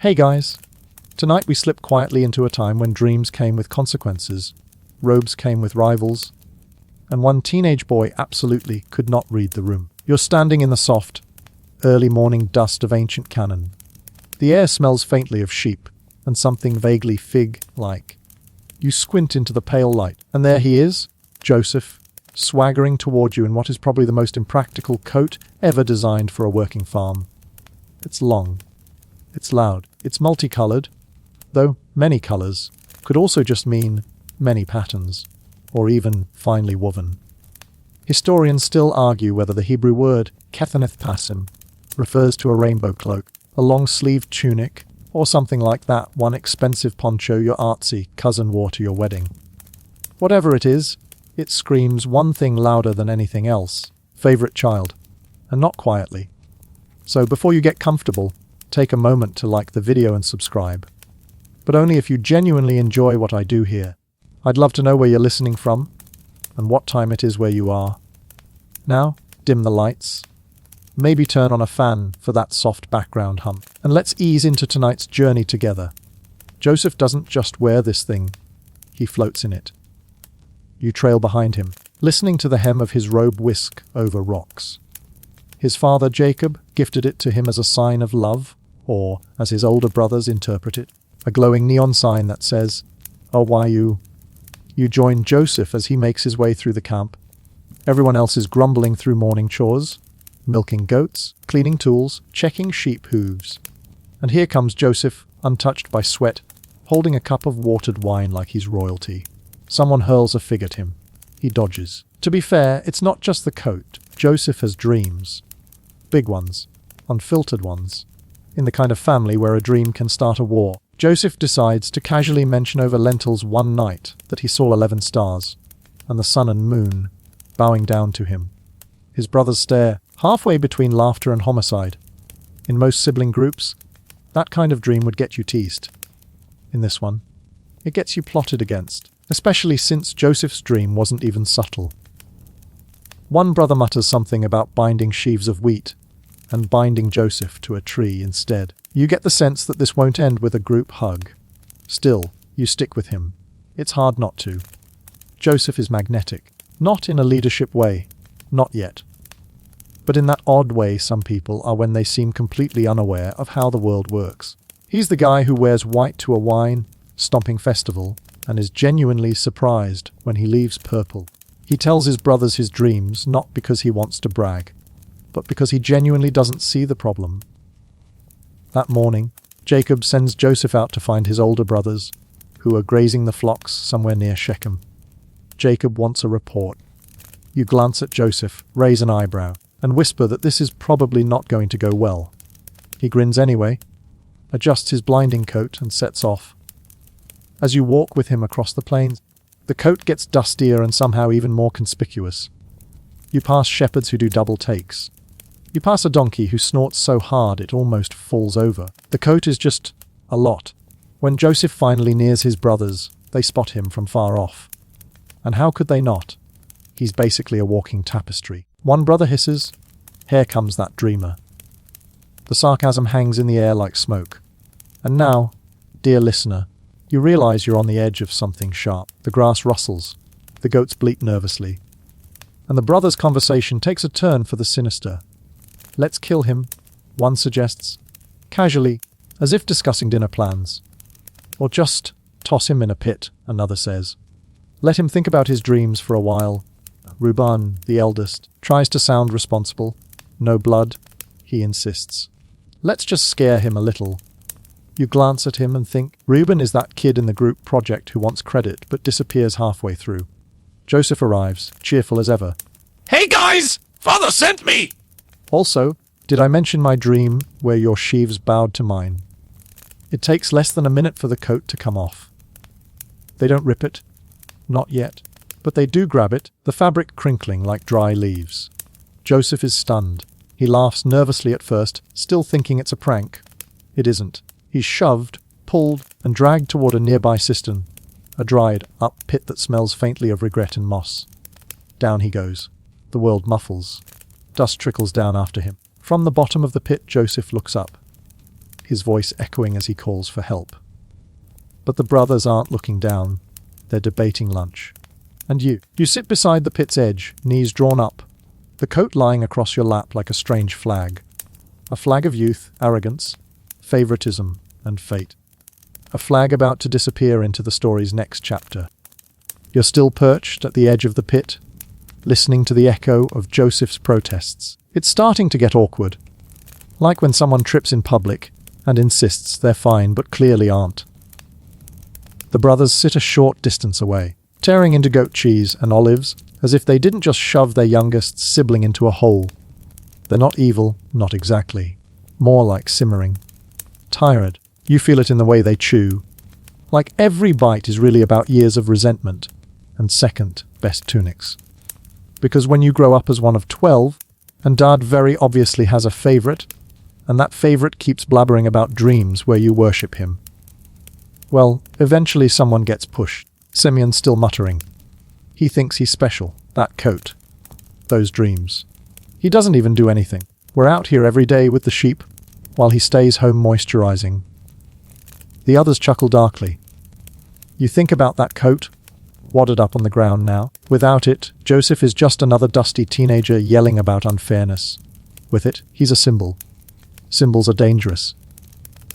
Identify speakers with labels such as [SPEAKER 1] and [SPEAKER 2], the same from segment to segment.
[SPEAKER 1] Hey guys! Tonight we slip quietly into a time when dreams came with consequences, robes came with rivals, and one teenage boy absolutely could not read the room. You're standing in the soft, early morning dust of ancient canon. The air smells faintly of sheep, and something vaguely fig-like. You squint into the pale light, and there he is, Joseph, swaggering toward you in what is probably the most impractical coat ever designed for a working farm. It's long. It's loud. It's multicolored, though many colors could also just mean many patterns, or even finely woven. Historians still argue whether the Hebrew word kethaneth pasim refers to a rainbow cloak, a long-sleeved tunic, or something like that one expensive poncho your artsy cousin wore to your wedding. Whatever it is, it screams one thing louder than anything else: favorite child, and not quietly. So before you get comfortable, take a moment to like the video and subscribe. But only if you genuinely enjoy what I do here. I'd love to know where you're listening from, and what time it is where you are. Now, dim the lights. Maybe turn on a fan for that soft background hum. And let's ease into tonight's journey together. Joseph doesn't just wear this thing, he floats in it. You trail behind him, listening to the hem of his robe whisk over rocks. His father, Jacob, gifted it to him as a sign of love, or, as his older brothers interpret it, a glowing neon sign that says, "Oh, why you?" You join Joseph as he makes his way through the camp. Everyone else is grumbling through morning chores, milking goats, cleaning tools, checking sheep hooves. And here comes Joseph, untouched by sweat, holding a cup of watered wine like he's royalty. Someone hurls a fig at him. He dodges. To be fair, it's not just the coat. Joseph has dreams. Big ones. Unfiltered ones. In the kind of family where a dream can start a war. Joseph decides to casually mention over lentils one night that he saw 11 stars, and the sun and moon, bowing down to him. His brothers stare, halfway between laughter and homicide. In most sibling groups, that kind of dream would get you teased. In this one, it gets you plotted against, especially since Joseph's dream wasn't even subtle. One brother mutters something about binding sheaves of wheat, and binding Joseph to a tree instead. You get the sense that this won't end with a group hug. Still, you stick with him. It's hard not to. Joseph is magnetic. Not in a leadership way. Not yet. But in that odd way some people are when they seem completely unaware of how the world works. He's the guy who wears white to a wine, stomping festival, and is genuinely surprised when he leaves purple. He tells his brothers his dreams not because he wants to brag, but because he genuinely doesn't see the problem. That morning, Jacob sends Joseph out to find his older brothers, who are grazing the flocks somewhere near Shechem. Jacob wants a report. You glance at Joseph, raise an eyebrow, and whisper that this is probably not going to go well. He grins anyway, adjusts his blinding coat, and sets off. As you walk with him across the plains, the coat gets dustier and somehow even more conspicuous. You pass shepherds who do double takes. You pass a donkey who snorts so hard it almost falls over. The coat is just a lot. When Joseph finally nears his brothers, they spot him from far off. And how could they not? He's basically a walking tapestry. One brother hisses, "Here comes that dreamer." The sarcasm hangs in the air like smoke. And now, dear listener, you realize you're on the edge of something sharp. The grass rustles. The goats bleat nervously. And the brothers' conversation takes a turn for the sinister. "Let's kill him," one suggests, casually, as if discussing dinner plans. "Or just toss him in a pit," another says. "Let him think about his dreams for a while." Reuben, the eldest, tries to sound responsible. "No blood," he insists. "Let's just scare him a little." You glance at him and think, Reuben is that kid in the group project who wants credit but disappears halfway through. Joseph arrives, cheerful as ever.
[SPEAKER 2] "Hey guys! Father sent me!"
[SPEAKER 1] "Also, did I mention my dream where your sheaves bowed to mine?" It takes less than a minute for the coat to come off. They don't rip it. Not yet. But they do grab it, the fabric crinkling like dry leaves. Joseph is stunned. He laughs nervously at first, still thinking it's a prank. It isn't. He's shoved, pulled, and dragged toward a nearby cistern, a dried-up pit that smells faintly of regret and moss. Down he goes. The world muffles. Dust trickles down after him. From the bottom of the pit, Joseph looks up. his voice echoing as he calls for help. But the brothers aren't looking down. They're debating lunch. And you sit beside the pit's edge, knees drawn up, the coat lying across your lap like a strange flag. A flag of youth, arrogance, favoritism, and fate. A flag about to disappear into the story's next chapter. You're still perched at the edge of the pit, listening to the echo of Joseph's protests. It's starting to get awkward. Like when someone trips in public and insists they're fine but clearly aren't. The brothers sit a short distance away, tearing into goat cheese and olives as if they didn't just shove their youngest sibling into a hole. They're not evil, not exactly. More like simmering. Tired. You feel it in the way they chew. Like every bite is really about years of resentment and second best tunics. Because when you grow up as one of 12, and Dad very obviously has a favorite, and that favorite keeps blabbering about dreams where you worship him. Well, eventually someone gets pushed. Semyon's still muttering. He thinks he's special. That coat. Those dreams. He doesn't even do anything. We're out here every day with the sheep, while he stays home moisturizing. The others chuckle darkly. You think about that coat, wadded up on the ground now. Without it, Joseph is just another dusty teenager yelling about unfairness. With it, he's a symbol. Symbols are dangerous.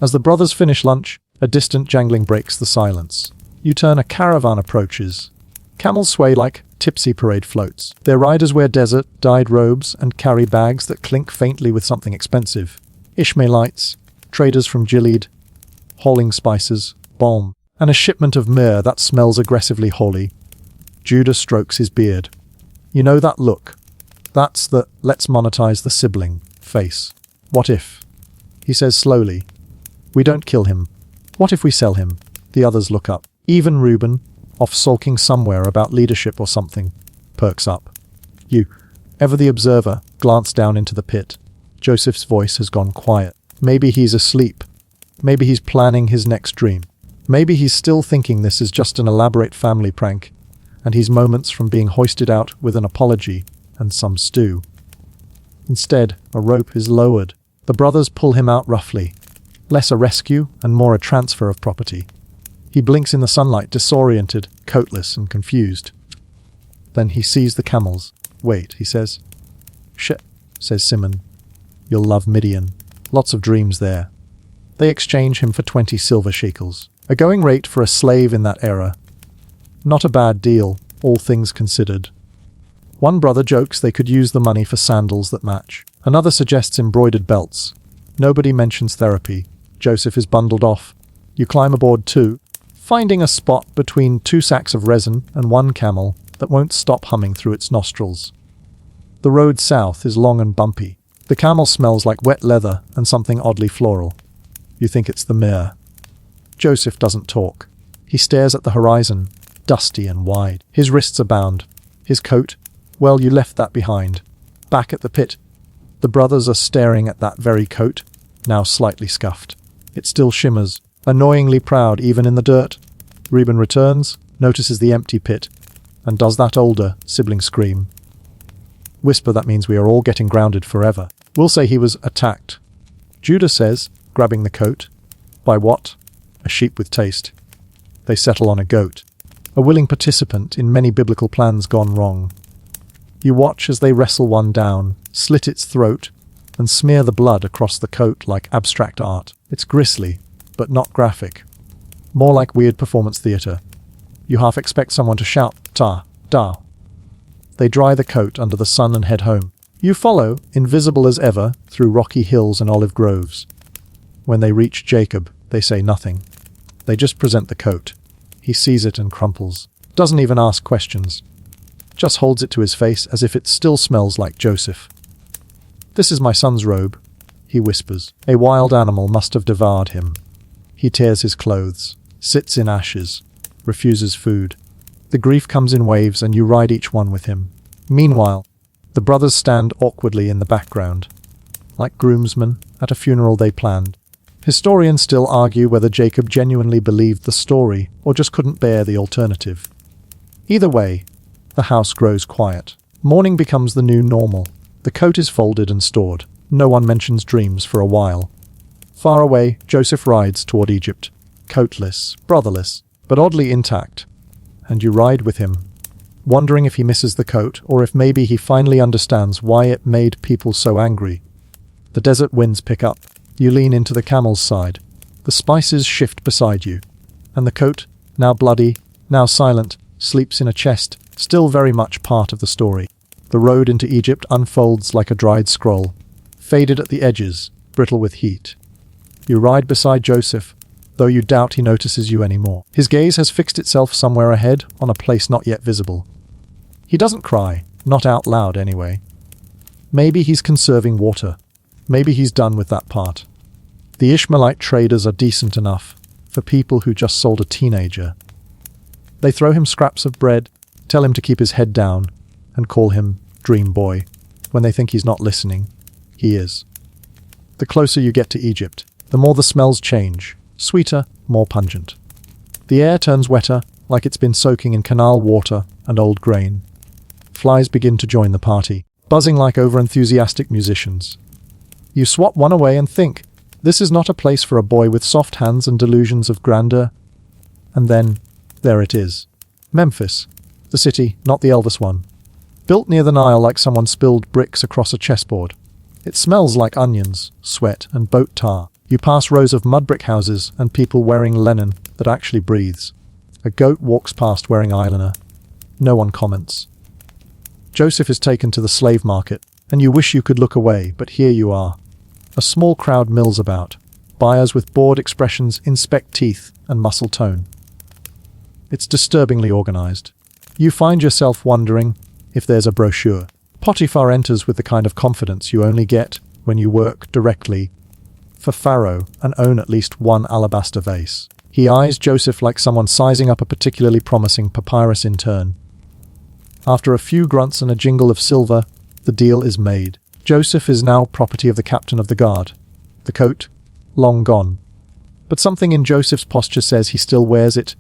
[SPEAKER 1] As the brothers finish lunch, a distant jangling breaks the silence. You turn, a caravan approaches. Camels sway like tipsy parade floats. Their riders wear desert-dyed robes and carry bags that clink faintly with something expensive. Ishmaelites, traders from Gilead, hauling spices, balm, and a shipment of myrrh that smells aggressively holy. Judah strokes his beard. You know that look. That's the let's monetize the sibling face. What if? He says slowly. We don't kill him. What if we sell him? The others look up. Even Reuben, off sulking somewhere about leadership or something, perks up. You, ever the observer, glance down into the pit. Joseph's voice has gone quiet. Maybe he's asleep. Maybe he's planning his next dream. Maybe he's still thinking this is just an elaborate family prank, and he's moments from being hoisted out with an apology and some stew. Instead, a rope is lowered. The brothers pull him out roughly. Less a rescue and more a transfer of property. He blinks in the sunlight, disoriented, coatless and confused. Then he sees the camels. Wait, he says. Shit, says Simon. You'll love Midian. Lots of dreams there. They exchange him for 20 silver shekels. A going rate for a slave in that era. Not a bad deal, all things considered. One brother jokes they could use the money for sandals that match. Another suggests embroidered belts. Nobody mentions therapy. Joseph is bundled off. You climb aboard too, finding a spot between 2 sacks of resin and one camel that won't stop humming through its nostrils. The road south is long and bumpy. The camel smells like wet leather and something oddly floral. You think it's the myrrh. Joseph doesn't talk. He stares at the horizon, dusty and wide. His wrists are bound. His coat, well, you left that behind. Back at the pit, the brothers are staring at that very coat, now slightly scuffed. It still shimmers, annoyingly proud even in the dirt. Reuben returns, notices the empty pit, and does that older sibling scream. Whisper, that means we are all getting grounded forever. We'll say he was attacked. Judah says, grabbing the coat. By what? A sheep with taste. They settle on a goat. A willing participant in many biblical plans gone wrong. You watch as they wrestle one down, slit its throat, and smear the blood across the coat like abstract art. It's grisly, but not graphic. More like weird performance theatre. You half expect someone to shout, "Ta, da." They dry the coat under the sun and head home. You follow, invisible as ever, through rocky hills and olive groves. When they reach Jacob, they say nothing. They just present the coat. He sees it and crumples. Doesn't even ask questions. Just holds it to his face as if it still smells like Joseph. "This is my son's robe," he whispers. A wild animal must have devoured him. He tears his clothes, sits in ashes, refuses food. The grief comes in waves and you ride each one with him. Meanwhile, the brothers stand awkwardly in the background, like groomsmen at a funeral they planned. Historians still argue whether Jacob genuinely believed the story or just couldn't bear the alternative. Either way, the house grows quiet. Morning becomes the new normal. The coat is folded and stored. No one mentions dreams for a while. Far away, Joseph rides toward Egypt, coatless, brotherless, but oddly intact. And you ride with him, wondering if he misses the coat or if maybe he finally understands why it made people so angry. The desert winds pick up. You lean into the camel's side. The spices shift beside you. And the coat, now bloody, now silent, sleeps in a chest, still very much part of the story. The road into Egypt unfolds like a dried scroll, faded at the edges, brittle with heat. You ride beside Joseph, though you doubt he notices you anymore. His gaze has fixed itself somewhere ahead, on a place not yet visible. He doesn't cry, not out loud anyway. Maybe he's conserving water. Maybe he's done with that part. The Ishmaelite traders are decent enough for people who just sold a teenager. They throw him scraps of bread, tell him to keep his head down, and call him Dream Boy. When they think he's not listening, he is. The closer you get to Egypt, the more the smells change, sweeter, more pungent. The air turns wetter, like it's been soaking in canal water and old grain. Flies begin to join the party, buzzing like over-enthusiastic musicians. You swat one away and think, this is not a place for a boy with soft hands and delusions of grandeur. And then, there it is. Memphis, the city, not the Elvis one. Built near the Nile like someone spilled bricks across a chessboard. It smells like onions, sweat, and boat tar. You pass rows of mud brick houses and people wearing linen that actually breathes. A goat walks past wearing eyeliner. No one comments. Joseph is taken to the slave market, and you wish you could look away, but here you are. A small crowd mills about. Buyers with bored expressions inspect teeth and muscle tone. It's disturbingly organized. You find yourself wondering if there's a brochure. Potiphar enters with the kind of confidence you only get when you work directly for Pharaoh and own at least one alabaster vase. He eyes Joseph like someone sizing up a particularly promising papyrus intern. After a few grunts and a jingle of silver, the deal is made. Joseph is now property of the captain of the guard. The coat, long gone. But something in Joseph's posture says he still wears it.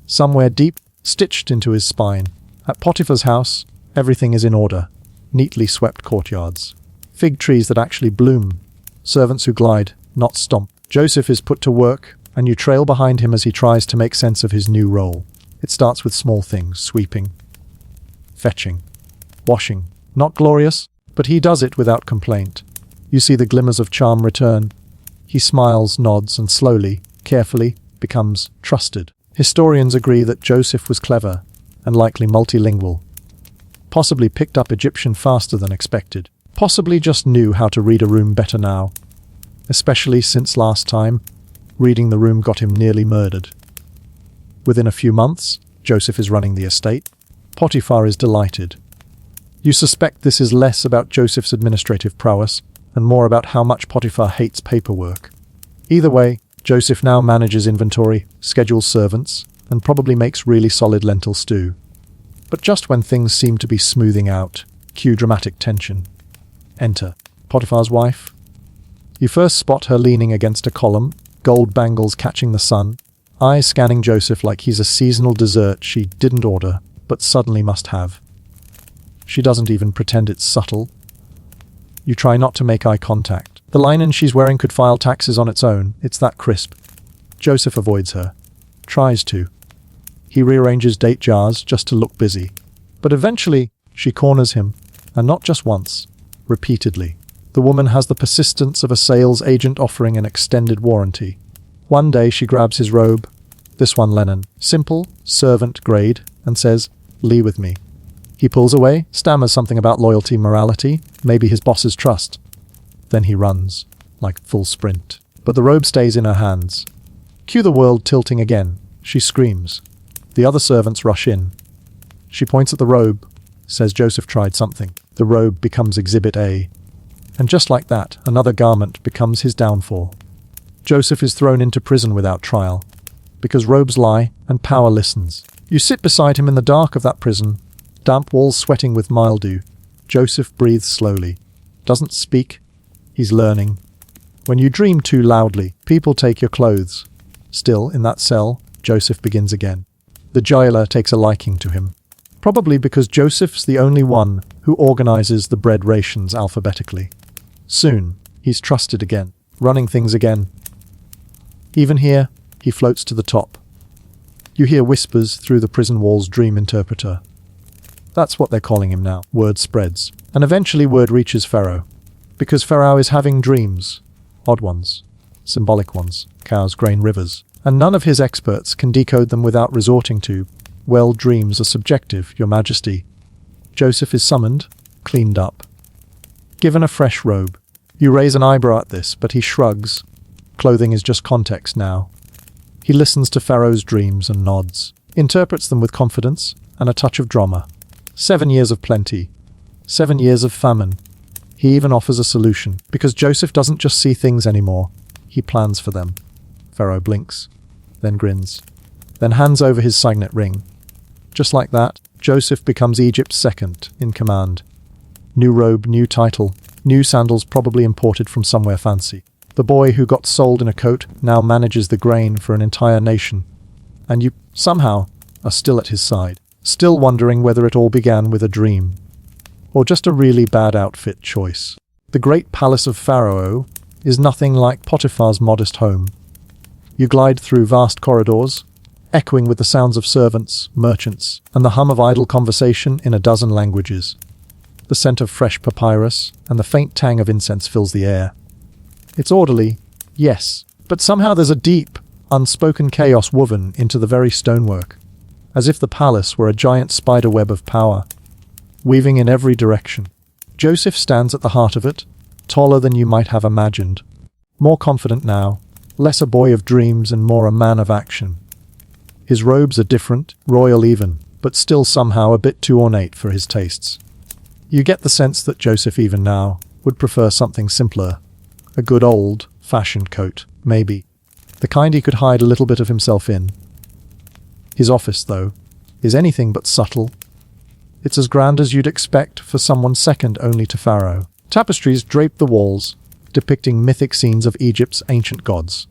[SPEAKER 1] Somewhere deep, stitched into his spine. At Potiphar's house, everything is in order. Neatly swept courtyards. Fig trees that actually bloom. Servants who glide, not stomp. Joseph is put to work, and you trail behind him as he tries to make sense of his new role. It starts with small things, sweeping, fetching, washing. Not glorious, but he does it without complaint. You see the glimmers of charm return. He smiles, nods, and slowly, carefully, becomes trusted. Historians agree that Joseph was clever and likely multilingual. Possibly picked up Egyptian faster than expected. Possibly just knew how to read a room better now. Especially since last time, reading the room got him nearly murdered. Within a few months, Joseph is running the estate. Potiphar is delighted. You suspect this is less about Joseph's administrative prowess and more about how much Potiphar hates paperwork. Either way, Joseph now manages inventory, schedules servants, and probably makes really solid lentil stew. But just when things seem to be smoothing out, cue dramatic tension. Enter Potiphar's wife. You first spot her leaning against a column, gold bangles catching the sun, eyes scanning Joseph like he's a seasonal dessert she didn't order, but suddenly must have. She doesn't even pretend it's subtle. You try not to make eye contact. The linen she's wearing could file taxes on its own, it's that crisp. Joseph avoids her. Tries to. He rearranges date jars just to look busy. But eventually, she corners him, and not just once, repeatedly. The woman has the persistence of a sales agent offering an extended warranty. One day she grabs his robe, this one linen, simple, servant grade, and says, "Lee with me." He pulls away, stammers something about loyalty, morality, maybe his boss's trust. Then he runs, like full sprint. But the robe stays in her hands. Cue the world tilting again. She screams. The other servants rush in. She points at the robe, says Joseph tried something. The robe becomes Exhibit A. And just like that, another garment becomes his downfall. Joseph is thrown into prison without trial, because robes lie and power listens. You sit beside him in the dark of that prison, damp walls sweating with mildew. Joseph breathes slowly. Doesn't speak. He's learning. When you dream too loudly, people take your clothes. Still, in that cell, Joseph begins again. The jailer takes a liking to him. Probably because Joseph's the only one who organizes the bread rations alphabetically. Soon, he's trusted again. running things again. Even here, he floats to the top. You hear whispers through the prison walls, dream interpreter. That's what they're calling him now. Word spreads. And eventually word reaches Pharaoh. Because Pharaoh is having dreams. Odd ones. Symbolic ones. Cows, grain, rivers. And none of his experts can decode them without resorting to, well, dreams are subjective, Your Majesty. Joseph is summoned, cleaned up. Given a fresh robe. You raise an eyebrow at this, but he shrugs. Clothing is just context now. He listens to Pharaoh's dreams and nods. Interprets them with confidence and a touch of drama. 7 years of plenty. 7 years of famine. He even offers a solution, because Joseph doesn't just see things anymore. He plans for them. Pharaoh blinks, then grins, then hands over his signet ring. Just like that, Joseph becomes Egypt's second in command. New robe, new title, new sandals probably imported from somewhere fancy. The boy who got sold in a coat now manages the grain for an entire nation. And you, somehow, are still at his side, still wondering whether it all began with a dream, or just a really bad outfit choice. The great palace of Pharaoh is nothing like Potiphar's modest home. You glide through vast corridors, echoing with the sounds of servants, merchants, and the hum of idle conversation in a dozen languages. The scent of fresh papyrus and the faint tang of incense fills the air. It's orderly, yes, but somehow there's a deep, unspoken chaos woven into the very stonework, as if the palace were a giant spider web of power, weaving in every direction. Joseph stands at the heart of it, taller than you might have imagined, more confident now, less a boy of dreams and more a man of action. His robes are different, royal even, but still somehow a bit too ornate for his tastes. You get the sense that Joseph even now would prefer something simpler, a good old-fashioned coat, maybe, the kind he could hide a little bit of himself in. His office, though, is anything but subtle. It's as grand as you'd expect for someone second only to Pharaoh. Tapestries drape the walls, depicting mythic scenes of Egypt's ancient gods.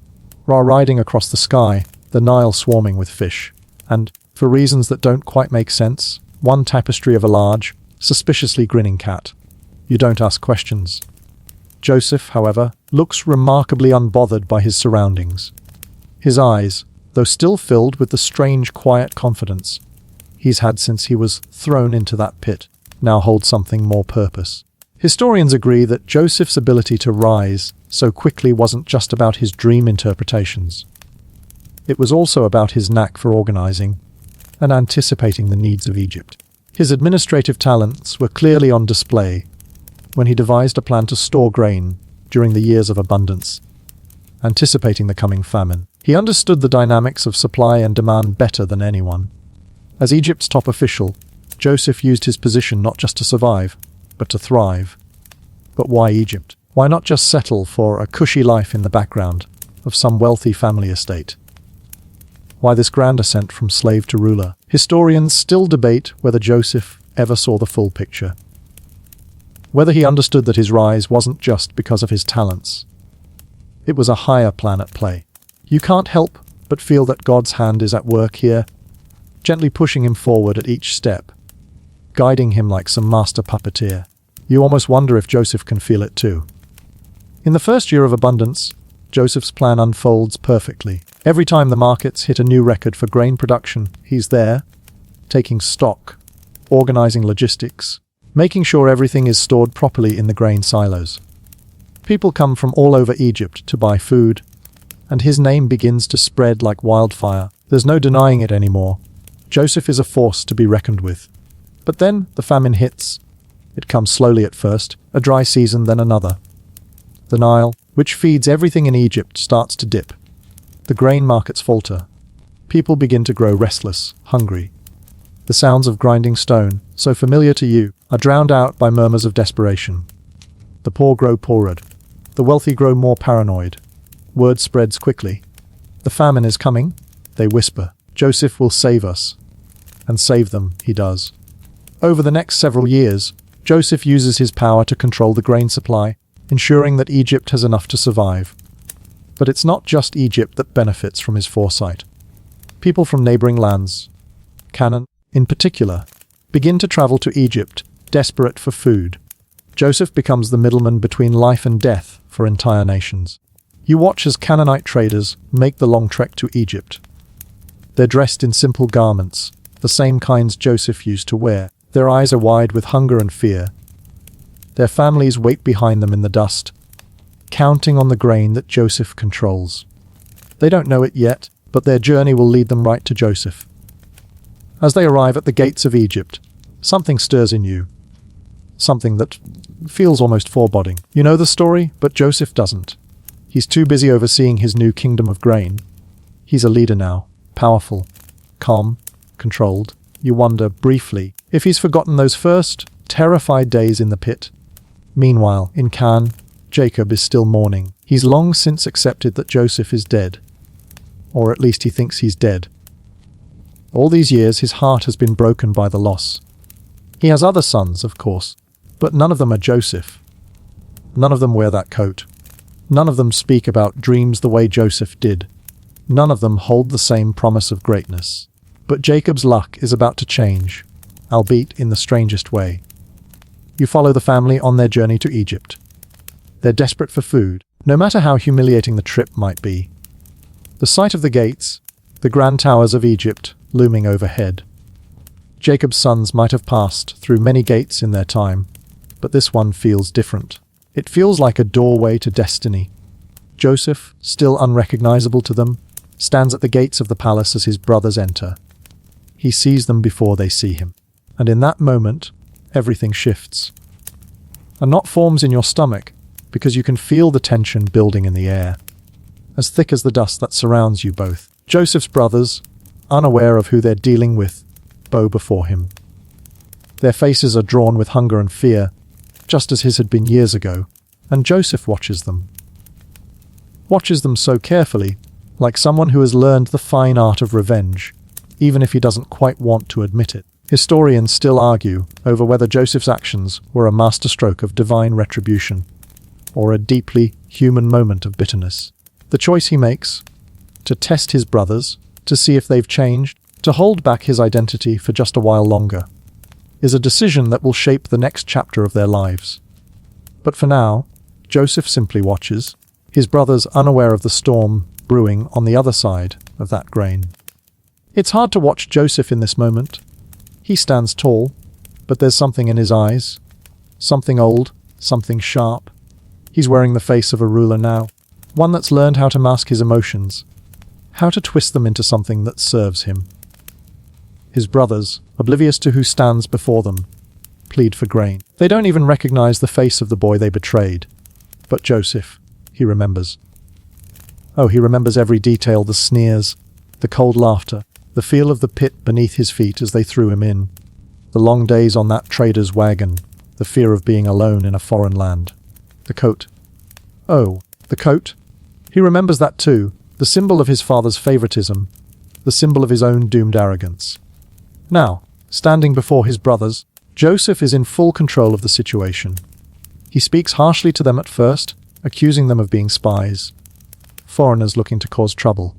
[SPEAKER 1] Ra riding across the sky, the Nile swarming with fish, and, for reasons that don't quite make sense, one tapestry of a large, suspiciously grinning cat. You don't ask questions. Joseph, however, looks remarkably unbothered by his surroundings. His eyes, though still filled with the strange, quiet confidence he's had since he was thrown into that pit, now hold something more purpose. Historians agree that Joseph's ability to rise so quickly wasn't just about his dream interpretations. It was also about his knack for organizing and anticipating the needs of Egypt. His administrative talents were clearly on display when he devised a plan to store grain during the years of abundance, anticipating the coming famine. He understood the dynamics of supply and demand better than anyone. As Egypt's top official, Joseph used his position not just to survive, but to thrive. But why Egypt? Why not just settle for a cushy life in the background of some wealthy family estate? Why this grand ascent from slave to ruler? Historians still debate whether Joseph ever saw the full picture. Whether he understood that his rise wasn't just because of his talents. It was a higher plan at play. You can't help but feel that God's hand is at work here, gently pushing him forward at each step, guiding him like some master puppeteer. You almost wonder if Joseph can feel it too. In the first year of abundance, Joseph's plan unfolds perfectly. Every time the markets hit a new record for grain production, he's there, taking stock, organizing logistics, making sure everything is stored properly in the grain silos. People come from all over Egypt to buy food, and his name begins to spread like wildfire. There's no denying it anymore. Joseph is a force to be reckoned with. But then the famine hits. It comes slowly at first, a dry season, then another. The Nile, which feeds everything in Egypt, starts to dip. The grain markets falter. People begin to grow restless, hungry. The sounds of grinding stone, so familiar to you, are drowned out by murmurs of desperation. The poor grow poorer. The wealthy grow more paranoid. Word spreads quickly. The famine is coming, they whisper. Joseph will save us. And save them, he does. Over the next several years, Joseph uses his power to control the grain supply, ensuring that Egypt has enough to survive. But it's not just Egypt that benefits from his foresight. People from neighboring lands, Canaan in particular, begin to travel to Egypt, desperate for food. Joseph becomes the middleman between life and death for entire nations. You watch as Canaanite traders make the long trek to Egypt. They're dressed in simple garments, the same kinds Joseph used to wear. Their eyes are wide with hunger and fear. Their families wait behind them in the dust, counting on the grain that Joseph controls. They don't know it yet, but their journey will lead them right to Joseph. As they arrive at the gates of Egypt, something stirs in you. Something that feels almost foreboding. You know the story, but Joseph doesn't. He's too busy overseeing his new kingdom of grain. He's a leader now, powerful, calm, controlled. You wonder, briefly, if he's forgotten those first, terrified days in the pit. Meanwhile, in Canaan, Jacob is still mourning. He's long since accepted that Joseph is dead. Or at least he thinks he's dead. All these years his heart has been broken by the loss. He has other sons, of course, but none of them are Joseph. None of them wear that coat. None of them speak about dreams the way Joseph did. None of them hold the same promise of greatness. But Jacob's luck is about to change, albeit in the strangest way. You follow the family on their journey to Egypt. They're desperate for food, no matter how humiliating the trip might be. The sight of the gates, the grand towers of Egypt, looming overhead. Jacob's sons might have passed through many gates in their time, but this one feels different. It feels like a doorway to destiny. Joseph, still unrecognizable to them, stands at the gates of the palace as his brothers enter. He sees them before they see him. And in that moment, everything shifts. A knot forms in your stomach because you can feel the tension building in the air, as thick as the dust that surrounds you both. Joseph's brothers, unaware of who they're dealing with, bow before him. Their faces are drawn with hunger and fear, just as his had been years ago, and Joseph watches them. Watches them so carefully, like someone who has learned the fine art of revenge, even if he doesn't quite want to admit it. Historians still argue over whether Joseph's actions were a masterstroke of divine retribution, or a deeply human moment of bitterness. The choice he makes, to test his brothers, to see if they've changed, to hold back his identity for just a while longer, is a decision that will shape the next chapter of their lives. But for now, Joseph simply watches, his brothers unaware of the storm brewing on the other side of that grain. It's hard to watch Joseph in this moment. He stands tall, but there's something in his eyes. Something old, something sharp. He's wearing the face of a ruler now, one that's learned how to mask his emotions, how to twist them into something that serves him. His brothers, oblivious to who stands before them, plead for grain. They don't even recognize the face of the boy they betrayed. But Joseph, he remembers. Oh, he remembers every detail, the sneers, the cold laughter, the feel of the pit beneath his feet as they threw him in, the long days on that trader's wagon, the fear of being alone in a foreign land. The coat. Oh, the coat. He remembers that too, the symbol of his father's favoritism, the symbol of his own doomed arrogance. Now, standing before his brothers, Joseph is in full control of the situation. He speaks harshly to them at first, accusing them of being spies, foreigners looking to cause trouble.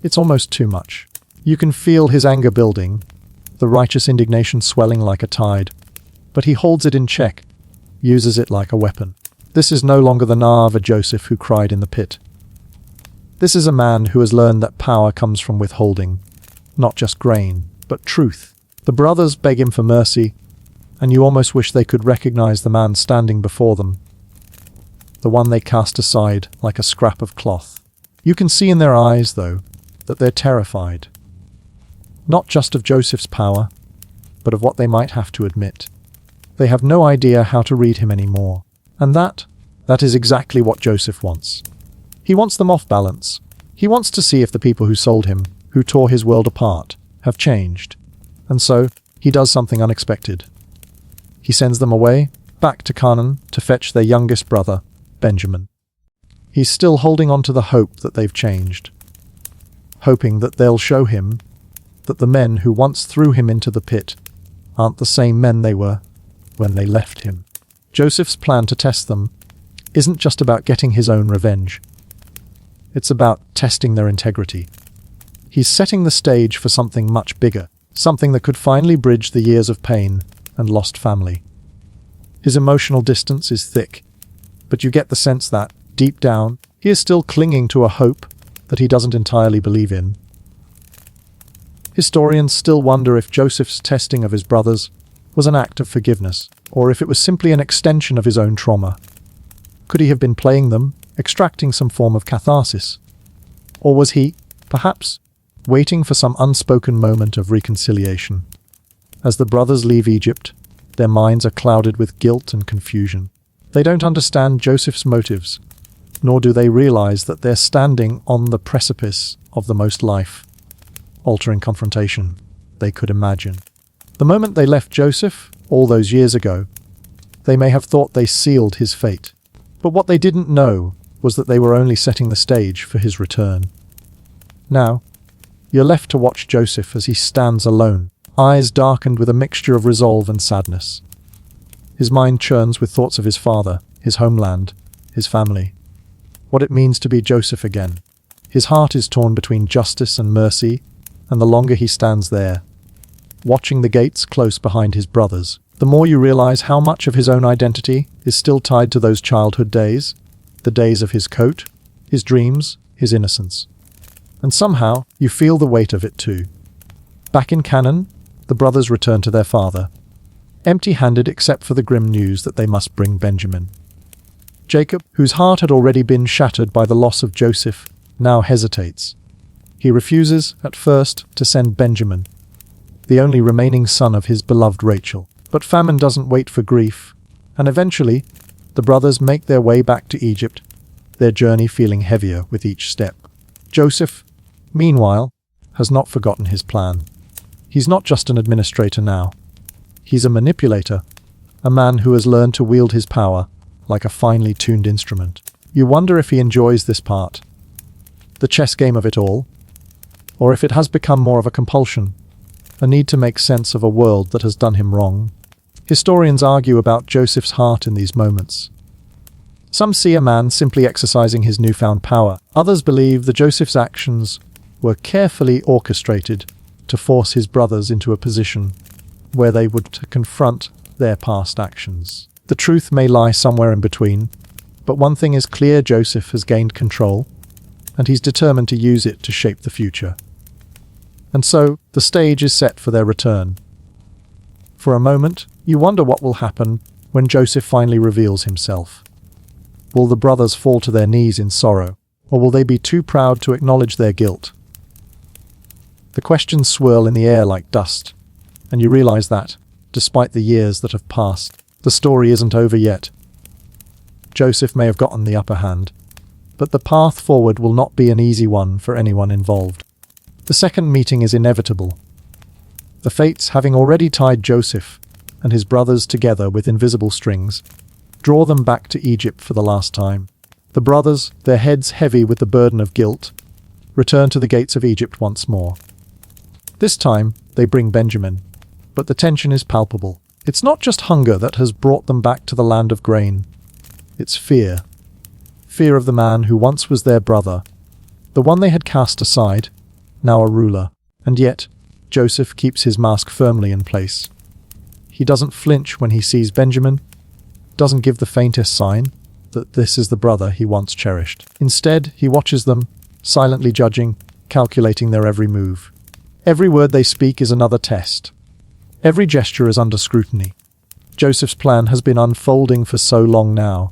[SPEAKER 1] It's almost too much. You can feel his anger building, the righteous indignation swelling like a tide, but he holds it in check, uses it like a weapon. This is no longer the naive Joseph who cried in the pit. This is a man who has learned that power comes from withholding, not just grain, but truth. The brothers beg him for mercy, and you almost wish they could recognize the man standing before them, the one they cast aside like a scrap of cloth. You can see in their eyes, though, that they're terrified. Not just of Joseph's power, but of what they might have to admit. They have no idea how to read him anymore. And that is exactly what Joseph wants. He wants them off balance. He wants to see if the people who sold him, who tore his world apart, have changed. And so, he does something unexpected. He sends them away, back to Canaan, to fetch their youngest brother, Benjamin. He's still holding on to the hope that they've changed, hoping that they'll show him that the men who once threw him into the pit aren't the same men they were when they left him. Joseph's plan to test them isn't just about getting his own revenge. It's about testing their integrity. He's setting the stage for something much bigger, something that could finally bridge the years of pain and lost family. His emotional distance is thick, but you get the sense that, deep down, He is still clinging to a hope that he doesn't entirely believe in. Historians still wonder if Joseph's testing of his brothers was an act of forgiveness, or if it was simply an extension of his own trauma. Could he have been playing them, extracting some form of catharsis? Or was he, perhaps, waiting for some unspoken moment of reconciliation? As the brothers leave Egypt, their minds are clouded with guilt and confusion. They don't understand Joseph's motives, nor do they realize that they're standing on the precipice of the most life-altering confrontation they could imagine. The moment they left Joseph, all those years ago, they may have thought they sealed his fate. But what they didn't know was that they were only setting the stage for his return. Now, you're left to watch Joseph as he stands alone, eyes darkened with a mixture of resolve and sadness. His mind churns with thoughts of his father, his homeland, his family. What it means to be Joseph again. His heart is torn between justice and mercy, and the longer he stands there, watching the gates close behind his brothers, the more you realize how much of his own identity is still tied to those childhood days, the days of his coat, his dreams, his innocence. And somehow, you feel the weight of it too. Back in Canaan, the brothers return to their father, empty-handed except for the grim news that they must bring Benjamin. Jacob, whose heart had already been shattered by the loss of Joseph, now hesitates. He refuses, at first, to send Benjamin, the only remaining son of his beloved Rachel. But famine doesn't wait for grief, and eventually, the brothers make their way back to Egypt, their journey feeling heavier with each step. Joseph, meanwhile, has not forgotten his plan. He's not just an administrator now. He's a manipulator, a man who has learned to wield his power like a finely tuned instrument. You wonder if he enjoys this part, the chess game of it all, or if it has become more of a compulsion, a need to make sense of a world that has done him wrong. Historians argue about Joseph's heart in these moments. Some see a man simply exercising his newfound power. Others believe that Joseph's actions were carefully orchestrated to force his brothers into a position where they would confront their past actions. The truth may lie somewhere in between, but one thing is clear: Joseph has gained control, and he's determined to use it to shape the future. And so, the stage is set for their return. For a moment, you wonder what will happen when Joseph finally reveals himself. Will the brothers fall to their knees in sorrow, or will they be too proud to acknowledge their guilt? The questions swirl in the air like dust, and you realize that, despite the years that have passed, the story isn't over yet. Joseph may have gotten the upper hand, but the path forward will not be an easy one for anyone involved. The second meeting is inevitable. The fates, having already tied Joseph and his brothers together with invisible strings, draw them back to Egypt for the last time. The brothers, their heads heavy with the burden of guilt, return to the gates of Egypt once more. This time, they bring Benjamin, but the tension is palpable. It's not just hunger that has brought them back to the land of grain. It's fear. Fear of the man who once was their brother, the one they had cast aside, now a ruler. And yet, Joseph keeps his mask firmly in place. He doesn't flinch when he sees Benjamin, doesn't give the faintest sign that this is the brother he once cherished. Instead, he watches them, silently judging, calculating their every move. Every word they speak is another test. Every gesture is under scrutiny. Joseph's plan has been unfolding for so long now,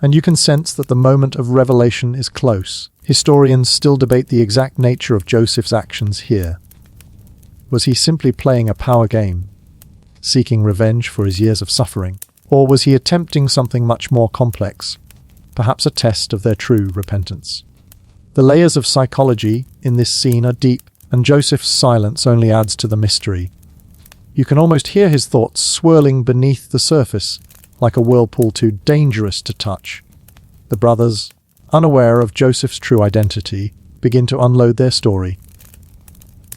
[SPEAKER 1] and you can sense that the moment of revelation is close. Historians still debate the exact nature of Joseph's actions here. Was he simply playing a power game, seeking revenge for his years of suffering? Or was he attempting something much more complex, perhaps a test of their true repentance? The layers of psychology in this scene are deep, and Joseph's silence only adds to the mystery. You can almost hear his thoughts swirling beneath the surface, like a whirlpool too dangerous to touch. The brothers, unaware of Joseph's true identity, begin to unload their story.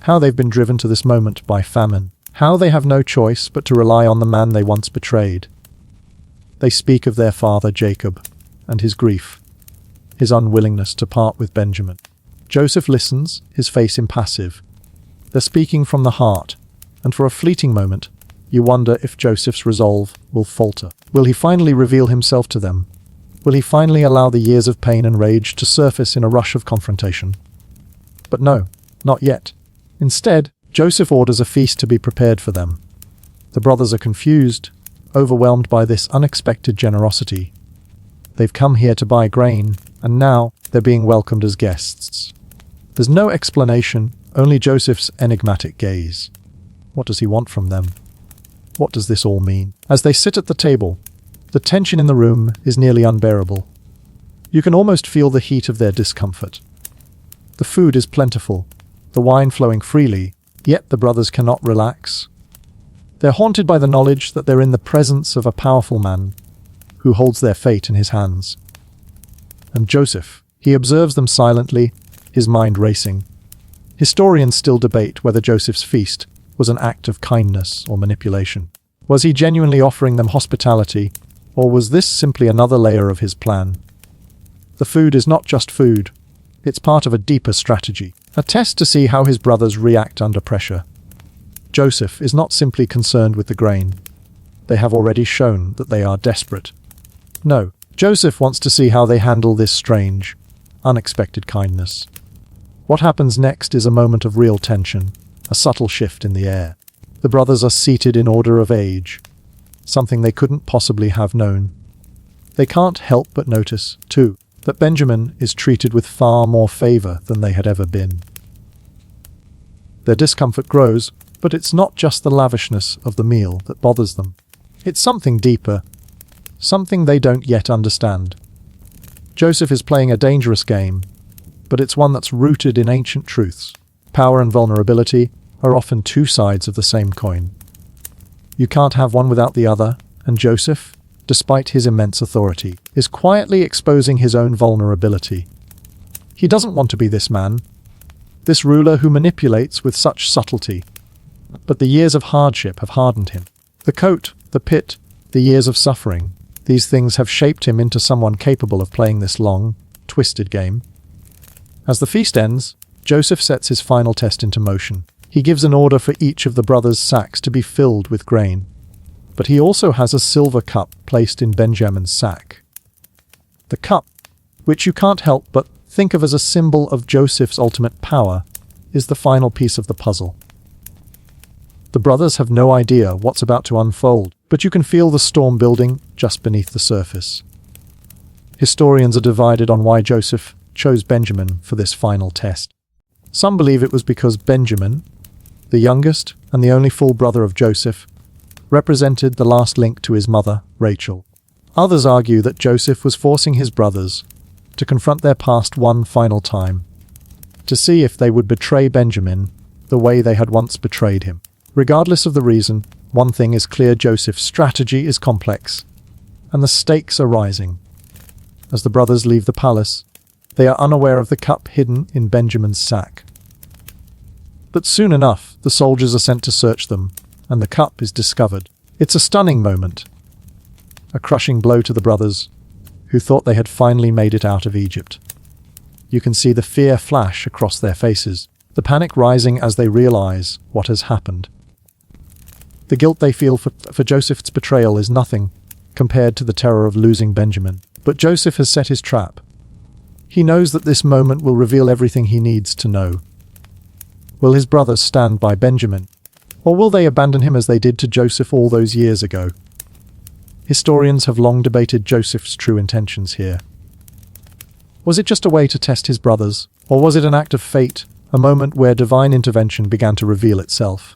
[SPEAKER 1] How they've been driven to this moment by famine. How they have no choice but to rely on the man they once betrayed. They speak of their father Jacob and his grief, his unwillingness to part with Benjamin. Joseph listens, his face impassive. They're speaking from the heart, and for a fleeting moment, you wonder if Joseph's resolve will falter. Will he finally reveal himself to them, Will he finally allow the years of pain and rage to surface in a rush of confrontation? But no, not yet. Instead, Joseph orders a feast to be prepared for them. The brothers are confused, overwhelmed by this unexpected generosity. They've come here to buy grain, and now they're being welcomed as guests. There's no explanation, only Joseph's enigmatic gaze. What does he want from them? What does this all mean? As they sit at the table, the tension in the room is nearly unbearable. You can almost feel the heat of their discomfort. The food is plentiful, the wine flowing freely, yet the brothers cannot relax. They're haunted by the knowledge that they're in the presence of a powerful man who holds their fate in his hands. And Joseph, he observes them silently, his mind racing. Historians still debate whether Joseph's feast was an act of kindness or manipulation. Was he genuinely offering them hospitality, or was this simply another layer of his plan? The food is not just food, it's part of a deeper strategy, a test to see how his brothers react under pressure. Joseph is not simply concerned with the grain. They have already shown that they are desperate. No, Joseph wants to see how they handle this strange, unexpected kindness. What happens next is a moment of real tension, a subtle shift in the air. The brothers are seated in order of age, something they couldn't possibly have known. They can't help but notice, too, that Benjamin is treated with far more favor than they had ever been. Their discomfort grows, but it's not just the lavishness of the meal that bothers them. It's something deeper, something they don't yet understand. Joseph is playing a dangerous game, but it's one that's rooted in ancient truths. Power and vulnerability are often two sides of the same coin. You can't have one without the other, and Joseph, despite his immense authority, is quietly exposing his own vulnerability. He doesn't want to be this man, this ruler who manipulates with such subtlety. But the years of hardship have hardened him. The coat, the pit, the years of suffering, these things have shaped him into someone capable of playing this long, twisted game. As the feast ends, Joseph sets his final test into motion. He gives an order for each of the brothers' sacks to be filled with grain. But he also has a silver cup placed in Benjamin's sack. The cup, which you can't help but think of as a symbol of Joseph's ultimate power, is the final piece of the puzzle. The brothers have no idea what's about to unfold, but you can feel the storm building just beneath the surface. Historians are divided on why Joseph chose Benjamin for this final test. Some believe it was because Benjamin, the youngest and the only full brother of Joseph, represented the last link to his mother, Rachel. Others argue that Joseph was forcing his brothers to confront their past one final time, to see if they would betray Benjamin the way they had once betrayed him. Regardless of the reason, one thing is clear: Joseph's strategy is complex, and the stakes are rising. As the brothers leave the palace, they are unaware of the cup hidden in Benjamin's sack. But soon enough, the soldiers are sent to search them, and the cup is discovered. It's a stunning moment, a crushing blow to the brothers, who thought they had finally made it out of Egypt. You can see the fear flash across their faces, the panic rising as they realize what has happened. The guilt they feel for Joseph's betrayal is nothing compared to the terror of losing Benjamin. But Joseph has set his trap. He knows that this moment will reveal everything he needs to know. Will his brothers stand by Benjamin, or will they abandon him as they did to Joseph all those years ago? Historians have long debated Joseph's true intentions here. Was it just a way to test his brothers, or was it an act of fate, a moment where divine intervention began to reveal itself?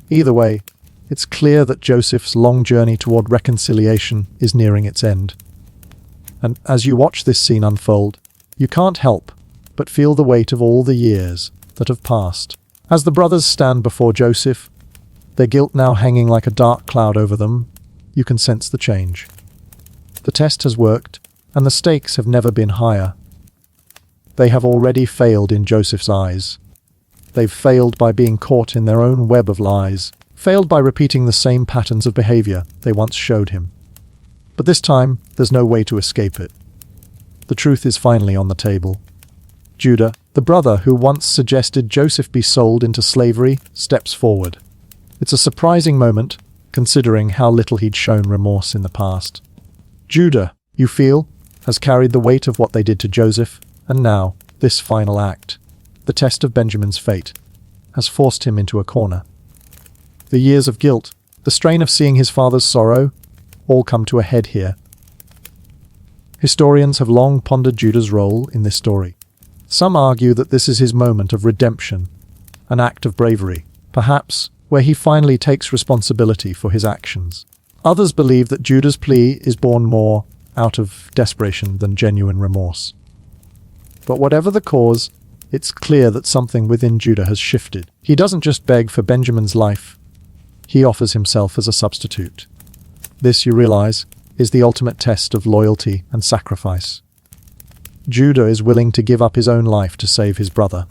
[SPEAKER 1] Either way, it's clear that Joseph's long journey toward reconciliation is nearing its end. And as you watch this scene unfold, you can't help but feel the weight of all the years that have passed. As the brothers stand before Joseph, their guilt now hanging like a dark cloud over them, you can sense the change. The test has worked, and the stakes have never been higher. They have already failed in Joseph's eyes. They've failed by being caught in their own web of lies, failed by repeating the same patterns of behavior they once showed him. But this time, there's no way to escape it. The truth is finally on the table. Judah, the brother who once suggested Joseph be sold into slavery, steps forward. It's a surprising moment, considering how little he'd shown remorse in the past. Judah, you feel, has carried the weight of what they did to Joseph, and now, this final act, the test of Benjamin's fate, has forced him into a corner. The years of guilt, the strain of seeing his father's sorrow, all come to a head here. Historians have long pondered Judah's role in this story. Some argue that this is his moment of redemption, an act of bravery, perhaps where he finally takes responsibility for his actions. Others believe that Judah's plea is born more out of desperation than genuine remorse. But whatever the cause, it's clear that something within Judah has shifted. He doesn't just beg for Benjamin's life, he offers himself as a substitute. This, you realize, is the ultimate test of loyalty and sacrifice. Judah is willing to give up his own life to save his brother.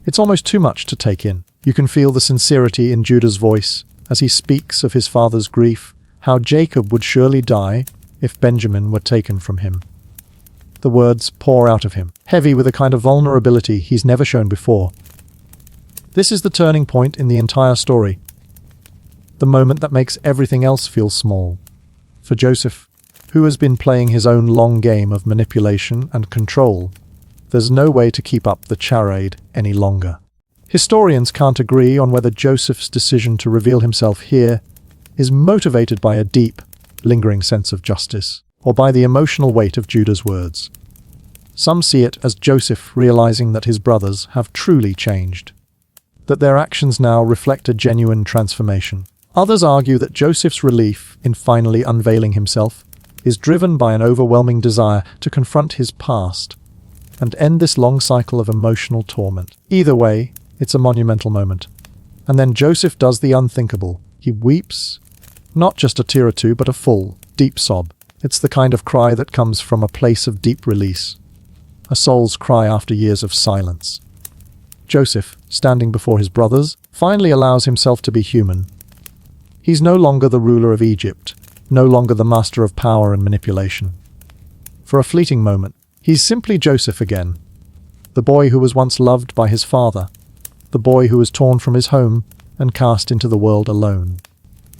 [SPEAKER 1] It's almost too much to take in. You can feel the sincerity in Judah's voice as he speaks of his father's grief, how Jacob would surely die if Benjamin were taken from him. The words pour out of him, heavy with a kind of vulnerability he's never shown before. This is the turning point in the entire story, the moment that makes everything else feel small. For Joseph, who has been playing his own long game of manipulation and control, there's no way to keep up the charade any longer. Historians can't agree on whether Joseph's decision to reveal himself here is motivated by a deep, lingering sense of justice, or by the emotional weight of Judah's words. Some see it as Joseph realizing that his brothers have truly changed, that their actions now reflect a genuine transformation. Others argue that Joseph's relief in finally unveiling himself is driven by an overwhelming desire to confront his past and end this long cycle of emotional torment. Either way, it's a monumental moment. And then Joseph does the unthinkable. He weeps, not just a tear or two, but a full, deep sob. It's the kind of cry that comes from a place of deep release, a soul's cry after years of silence. Joseph, standing before his brothers, finally allows himself to be human. He's no longer the ruler of Egypt, no longer the master of power and manipulation. For a fleeting moment, he's simply Joseph again, the boy who was once loved by his father, the boy who was torn from his home and cast into the world alone.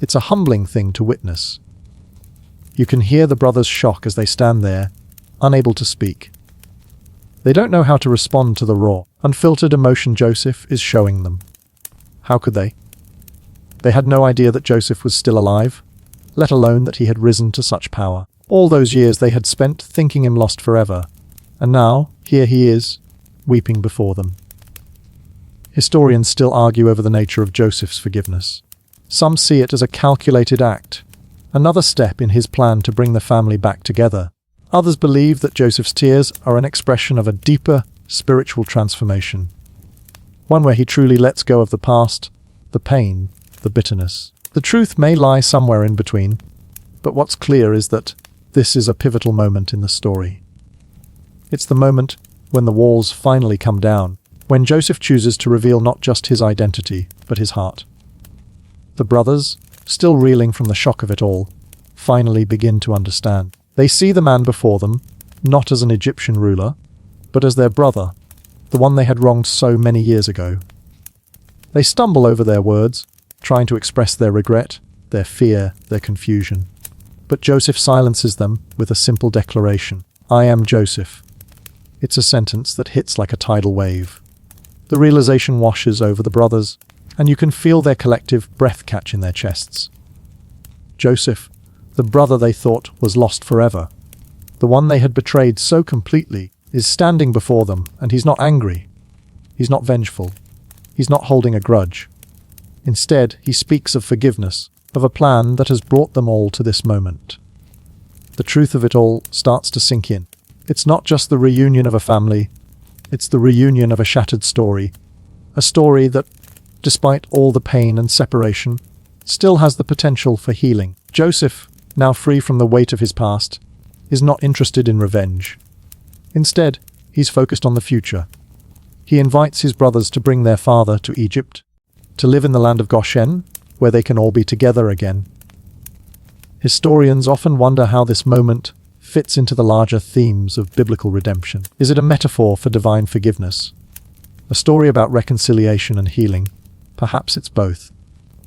[SPEAKER 1] It's a humbling thing to witness. You can hear the brothers' shock as they stand there, unable to speak. They don't know how to respond to the raw, unfiltered emotion Joseph is showing them. How could they? They had no idea that Joseph was still alive, let alone that he had risen to such power. All those years they had spent thinking him lost forever, and now, here he is, weeping before them. Historians still argue over the nature of Joseph's forgiveness. Some see it as a calculated act, another step in his plan to bring the family back together. Others believe that Joseph's tears are an expression of a deeper spiritual transformation, one where he truly lets go of the past, the pain, the bitterness. The truth may lie somewhere in between, but what's clear is that this is a pivotal moment in the story. It's the moment when the walls finally come down, when Joseph chooses to reveal not just his identity, but his heart. The brothers, still reeling from the shock of it all, finally begin to understand. They see the man before them, not as an Egyptian ruler, but as their brother, the one they had wronged so many years ago. They stumble over their words, trying to express their regret, their fear, their confusion. But Joseph silences them with a simple declaration. I am Joseph. It's a sentence that hits like a tidal wave. The realization washes over the brothers, and you can feel their collective breath catch in their chests. Joseph, the brother they thought was lost forever, the one they had betrayed so completely, is standing before them, and he's not angry. He's not vengeful. He's not holding a grudge. Instead, he speaks of forgiveness, of a plan that has brought them all to this moment. The truth of it all starts to sink in. It's not just the reunion of a family, it's the reunion of a shattered story. A story that, despite all the pain and separation, still has the potential for healing. Joseph, now free from the weight of his past, is not interested in revenge. Instead, he's focused on the future. He invites his brothers to bring their father to Egypt, to live in the land of Goshen, where they can all be together again. Historians often wonder how this moment fits into the larger themes of biblical redemption. Is it a metaphor for divine forgiveness? A story about reconciliation and healing? Perhaps it's both.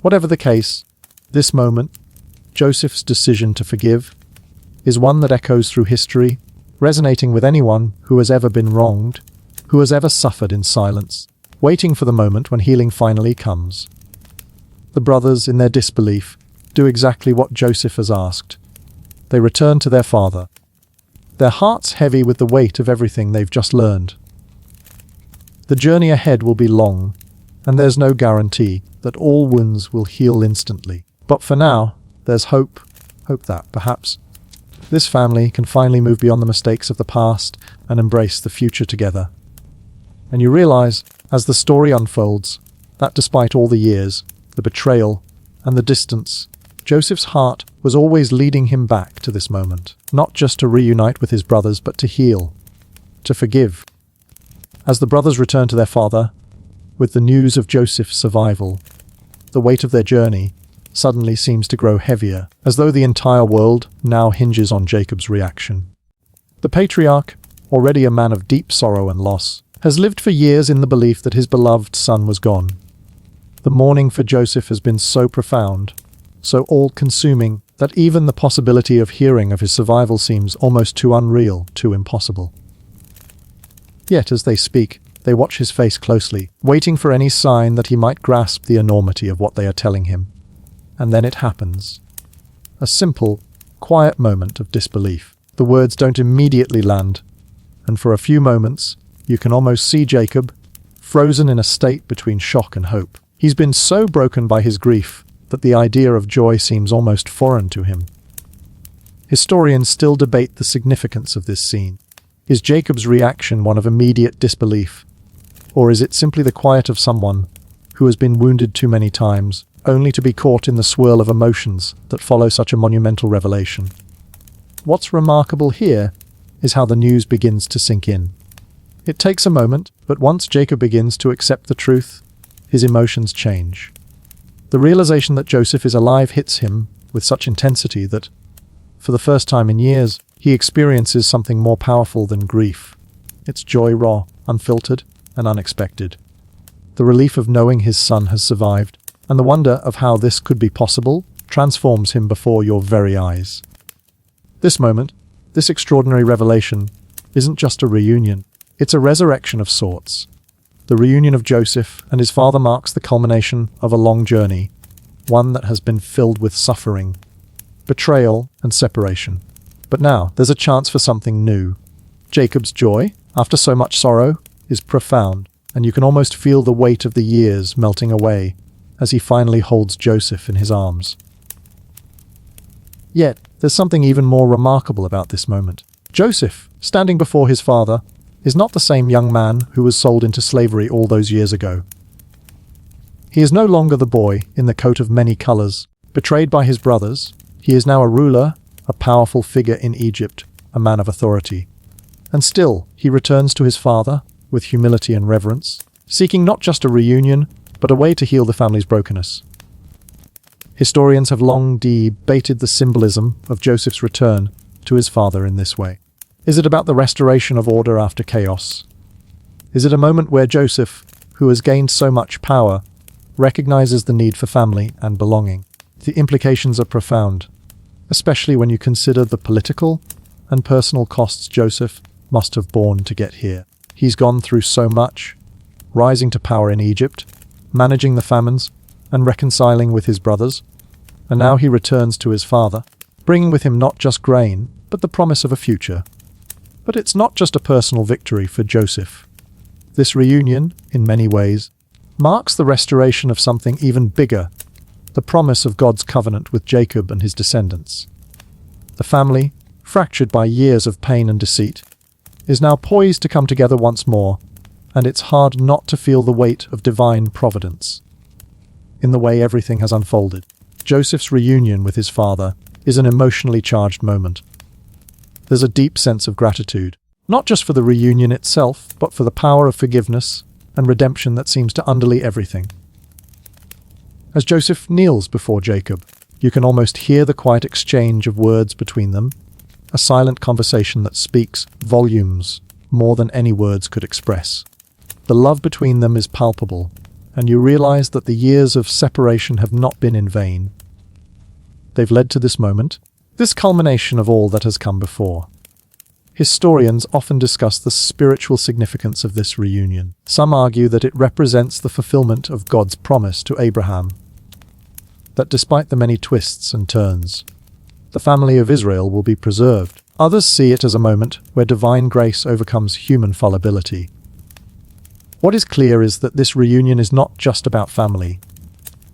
[SPEAKER 1] Whatever the case, this moment, Joseph's decision to forgive, is one that echoes through history, resonating with anyone who has ever been wronged, who has ever suffered in silence, waiting for the moment when healing finally comes. The brothers, in their disbelief, do exactly what Joseph has asked. They return to their father, their hearts heavy with the weight of everything they've just learned. The journey ahead will be long, and there's no guarantee that all wounds will heal instantly. But for now, there's hope that, perhaps, this family can finally move beyond the mistakes of the past and embrace the future together. And you realize, as the story unfolds, that despite all the years, the betrayal, and the distance, Joseph's heart was always leading him back to this moment, not just to reunite with his brothers, but to heal, to forgive. As the brothers return to their father, with the news of Joseph's survival, the weight of their journey suddenly seems to grow heavier, as though the entire world now hinges on Jacob's reaction. The patriarch, already a man of deep sorrow and loss, has lived for years in the belief that his beloved son was gone. The mourning for Joseph has been so profound, so all-consuming, that even the possibility of hearing of his survival seems almost too unreal, too impossible. Yet as they speak, they watch his face closely, waiting for any sign that he might grasp the enormity of what they are telling him. And then it happens. A simple, quiet moment of disbelief. The words don't immediately land, and for a few moments, you can almost see Jacob, frozen in a state between shock and hope. He's been so broken by his grief that the idea of joy seems almost foreign to him. Historians still debate the significance of this scene. Is Jacob's reaction one of immediate disbelief, or is it simply the quiet of someone who has been wounded too many times, only to be caught in the swirl of emotions that follow such a monumental revelation? What's remarkable here is how the news begins to sink in. It takes a moment, but once Jacob begins to accept the truth, his emotions change. The realization that Joseph is alive hits him with such intensity that, for the first time in years, he experiences something more powerful than grief. It's joy, raw, unfiltered, and unexpected. The relief of knowing his son has survived, and the wonder of how this could be possible, transforms him before your very eyes. This moment, this extraordinary revelation, isn't just a reunion, it's a resurrection of sorts. The reunion of Joseph and his father marks the culmination of a long journey, one that has been filled with suffering, betrayal, and separation. But now, there's a chance for something new. Jacob's joy, after so much sorrow, is profound, and you can almost feel the weight of the years melting away as he finally holds Joseph in his arms. Yet, there's something even more remarkable about this moment. Joseph, standing before his father, is not the same young man who was sold into slavery all those years ago. He is no longer the boy in the coat of many colors, betrayed by his brothers. He is now a ruler, a powerful figure in Egypt, a man of authority. And still, he returns to his father with humility and reverence, seeking not just a reunion, but a way to heal the family's brokenness. Historians have long debated the symbolism of Joseph's return to his father in this way. Is it about the restoration of order after chaos? Is it a moment where Joseph, who has gained so much power, recognizes the need for family and belonging? The implications are profound, especially when you consider the political and personal costs Joseph must have borne to get here. He's gone through so much, rising to power in Egypt, managing the famines, and reconciling with his brothers, and now he returns to his father, bringing with him not just grain, but the promise of a future. But it's not just a personal victory for Joseph. This reunion, in many ways, marks the restoration of something even bigger, the promise of God's covenant with Jacob and his descendants. The family, fractured by years of pain and deceit, is now poised to come together once more, and it's hard not to feel the weight of divine providence. In the way everything has unfolded, Joseph's reunion with his father is an emotionally charged moment. There's a deep sense of gratitude, not just for the reunion itself, but for the power of forgiveness and redemption that seems to underlie everything. As Joseph kneels before Jacob, you can almost hear the quiet exchange of words between them, a silent conversation that speaks volumes more than any words could express. The love between them is palpable, and you realize that the years of separation have not been in vain. They've led to this moment, this culmination of all that has come before. Historians often discuss the spiritual significance of this reunion. Some argue that it represents the fulfillment of God's promise to Abraham, that despite the many twists and turns, the family of Israel will be preserved. Others see it as a moment where divine grace overcomes human fallibility. What is clear is that this reunion is not just about family.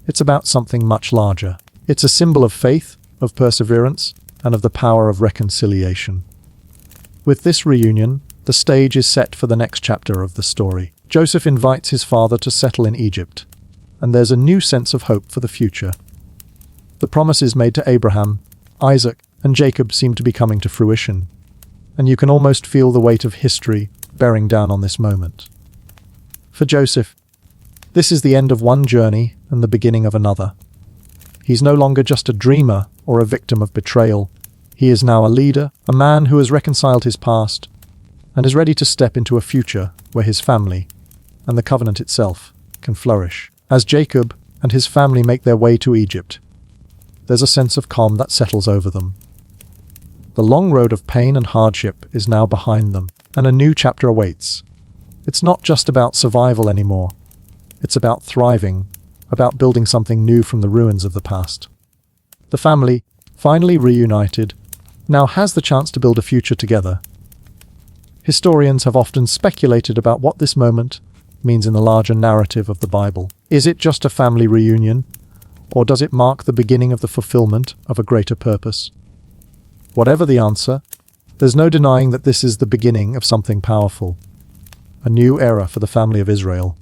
[SPEAKER 1] It's about something much larger. It's a symbol of faith, of perseverance, and of the power of reconciliation. With this reunion, the stage is set for the next chapter of the story. Joseph invites his father to settle in Egypt, and there's a new sense of hope for the future. The promises made to Abraham, Isaac, and Jacob seem to be coming to fruition, and you can almost feel the weight of history bearing down on this moment. For Joseph, this is the end of one journey and the beginning of another. He's no longer just a dreamer or a victim of betrayal. He is now a leader, a man who has reconciled his past, and is ready to step into a future where his family, and the covenant itself, can flourish. As Jacob and his family make their way to Egypt, there's a sense of calm that settles over them. The long road of pain and hardship is now behind them, and a new chapter awaits. It's not just about survival anymore. It's about thriving, about building something new from the ruins of the past. The family, finally reunited, now has the chance to build a future together. Historians have often speculated about what this moment means in the larger narrative of the Bible. Is it just a family reunion, or does it mark the beginning of the fulfillment of a greater purpose? Whatever the answer, there's no denying that this is the beginning of something powerful. A new era for the family of Israel.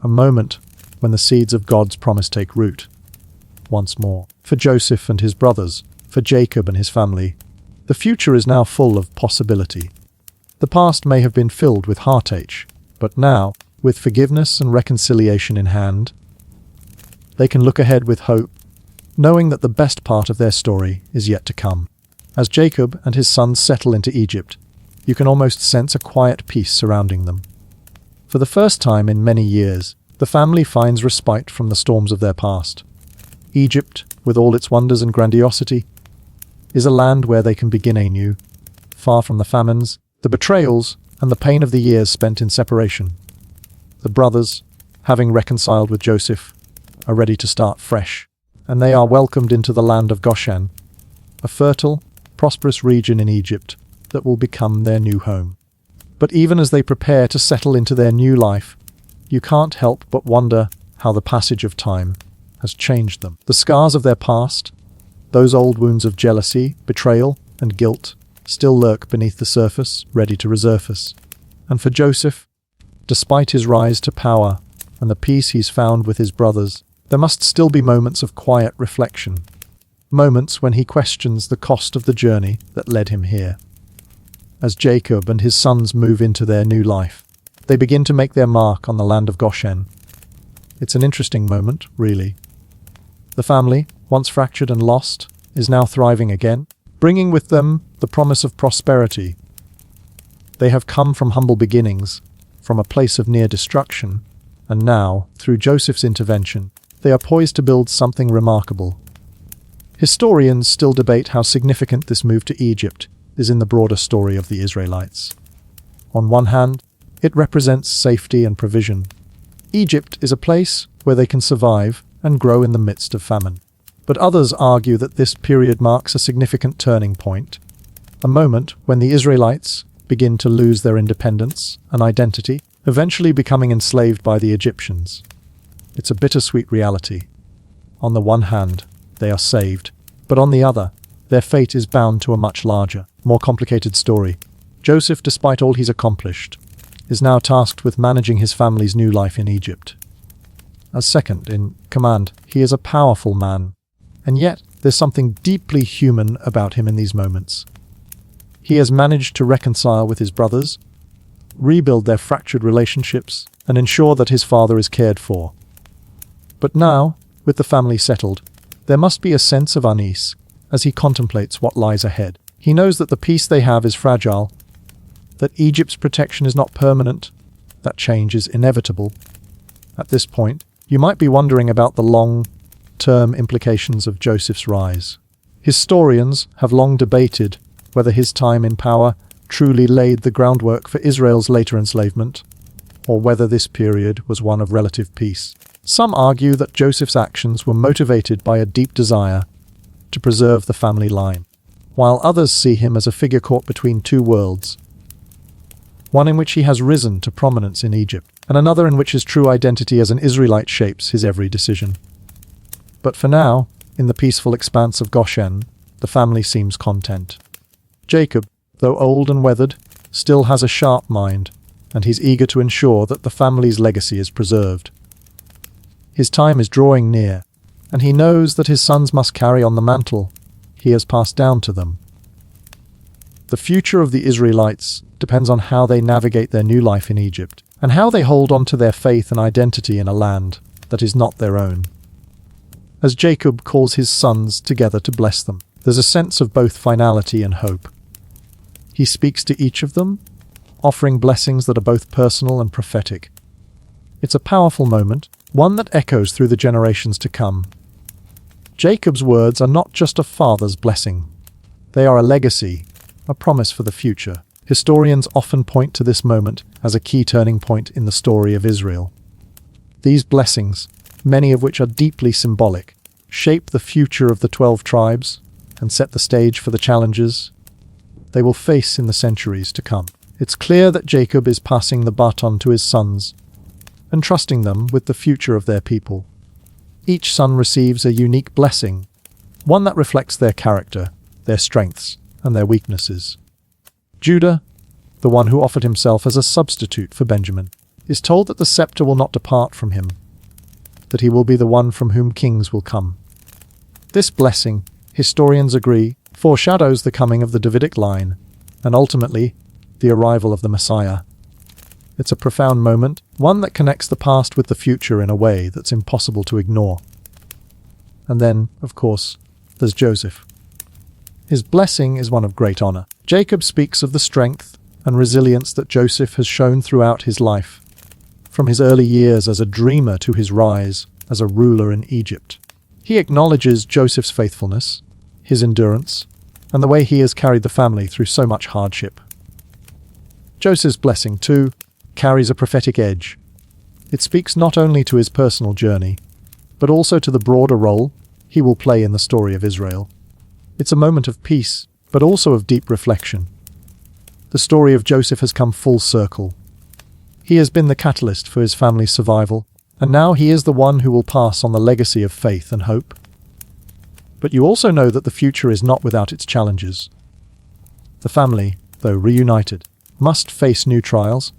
[SPEAKER 1] A moment when the seeds of God's promise take root. Once more. For Joseph and his brothers, for Jacob and his family, the future is now full of possibility. The past may have been filled with heartache, but now, with forgiveness and reconciliation in hand, they can look ahead with hope, knowing that the best part of their story is yet to come. As Jacob and his sons settle into Egypt, you can almost sense a quiet peace surrounding them. For the first time in many years, the family finds respite from the storms of their past. Egypt, with all its wonders and grandiosity, is a land where they can begin anew, far from the famines, the betrayals, and the pain of the years spent in separation. The brothers, having reconciled with Joseph, are ready to start fresh, and they are welcomed into the land of Goshen, a fertile, prosperous region in Egypt that will become their new home. But even as they prepare to settle into their new life, you can't help but wonder how the passage of time has changed them. The scars of their past, those old wounds of jealousy, betrayal, and guilt, still lurk beneath the surface, ready to resurface. And for Joseph, despite his rise to power and the peace he's found with his brothers, there must still be moments of quiet reflection, moments when he questions the cost of the journey that led him here. As Jacob and his sons move into their new life, they begin to make their mark on the land of Goshen. It's an interesting moment, really. The family, once fractured and lost, is now thriving again, bringing with them the promise of prosperity. They have come from humble beginnings, from a place of near destruction, and now, through Joseph's intervention, they are poised to build something remarkable. Historians still debate how significant this move to Egypt is in the broader story of the Israelites. On one hand, it represents safety and provision. Egypt is a place where they can survive and grow in the midst of famine. But others argue that this period marks a significant turning point, a moment when the Israelites begin to lose their independence and identity, eventually becoming enslaved by the Egyptians. It's a bittersweet reality. On the one hand, they are saved, but on the other, their fate is bound to a much larger, more complicated story. Joseph, despite all he's accomplished, is now tasked with managing his family's new life in Egypt. As second in command, he is a powerful man, and yet there's something deeply human about him in these moments. He has managed to reconcile with his brothers, rebuild their fractured relationships, and ensure that his father is cared for. But now, with the family settled, there must be a sense of unease as he contemplates what lies ahead. He knows that the peace they have is fragile, that Egypt's protection is not permanent, that change is inevitable. At this point, you might be wondering about the long-term implications of Joseph's rise. Historians have long debated whether his time in power truly laid the groundwork for Israel's later enslavement, or whether this period was one of relative peace. Some argue that Joseph's actions were motivated by a deep desire to preserve the family line, while others see him as a figure caught between two worlds, one in which he has risen to prominence in Egypt, and another in which his true identity as an Israelite shapes his every decision. But for now, in the peaceful expanse of Goshen, the family seems content. Jacob, though old and weathered, still has a sharp mind, and he's eager to ensure that the family's legacy is preserved. His time is drawing near, and he knows that his sons must carry on the mantle he has passed down to them. The future of the Israelites depends on how they navigate their new life in Egypt, and how they hold on to their faith and identity in a land that is not their own. As Jacob calls his sons together to bless them, there's a sense of both finality and hope. He speaks to each of them, offering blessings that are both personal and prophetic. It's a powerful moment, one that echoes through the generations to come. Jacob's words are not just a father's blessing. They are a legacy, a promise for the future. Historians often point to this moment as a key turning point in the story of Israel. These blessings, many of which are deeply symbolic, shape the future of the 12 tribes and set the stage for the challenges they will face in the centuries to come. It's clear that Jacob is passing the baton to his sons, entrusting them with the future of their people. Each son receives a unique blessing, one that reflects their character, their strengths, and their weaknesses. Judah, the one who offered himself as a substitute for Benjamin, is told that the scepter will not depart from him, that he will be the one from whom kings will come. This blessing, historians agree, foreshadows the coming of the Davidic line, and ultimately, the arrival of the Messiah. It's a profound moment, one that connects the past with the future in a way that's impossible to ignore. And then, of course, there's Joseph. His blessing is one of great honor. Jacob speaks of the strength and resilience that Joseph has shown throughout his life, from his early years as a dreamer to his rise as a ruler in Egypt. He acknowledges Joseph's faithfulness, his endurance, and the way he has carried the family through so much hardship. Joseph's blessing, too, carries a prophetic edge. It speaks not only to his personal journey, but also to the broader role he will play in the story of Israel. It's a moment of peace, but also of deep reflection. The story of Joseph has come full circle. He has been the catalyst for his family's survival, and now he is the one who will pass on the legacy of faith and hope. But you also know that the future is not without its challenges. The family, though reunited, must face new trials,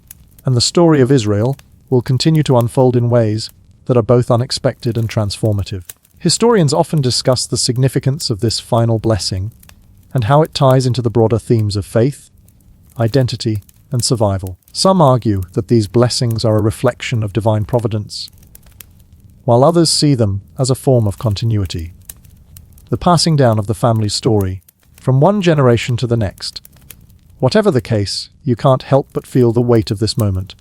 [SPEAKER 1] and the story of Israel will continue to unfold in ways that are both unexpected and transformative. Historians often discuss the significance of this final blessing and how it ties into the broader themes of faith, identity, and survival. Some argue that these blessings are a reflection of divine providence, while others see them as a form of continuity. The passing down of the family's story from one generation to the next. Whatever the case, you can't help but feel the weight of this moment.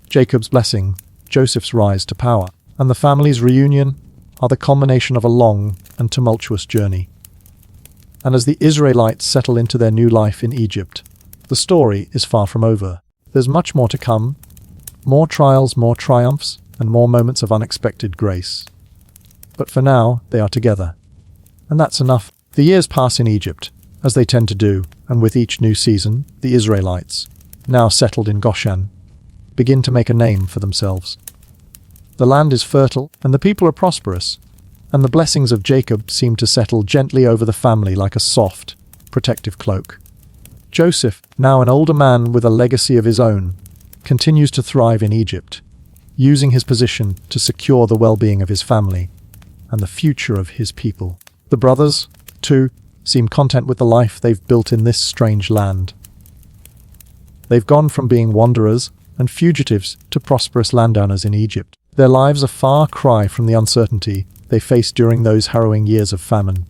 [SPEAKER 1] Jacob's blessing, Joseph's rise to power, and the family's reunion are the culmination of a long and tumultuous journey. And as the Israelites settle into their new life in Egypt, the story is far from over. There's much more to come, more trials, more triumphs, and more moments of unexpected grace. But for now, they are together. And that's enough. The years pass in Egypt, as they tend to do, and with each new season, the Israelites, now settled in Goshen, begin to make a name for themselves. The land is fertile, and the people are prosperous, and the blessings of Jacob seem to settle gently over the family like a soft, protective cloak. Joseph, now an older man with a legacy of his own, continues to thrive in Egypt, using his position to secure the well-being of his family and the future of his people. The brothers, too, seem content with the life they've built in this strange land. They've gone from being wanderers and fugitives to prosperous landowners in Egypt. Their lives a far cry from the uncertainty they faced during those harrowing years of famine.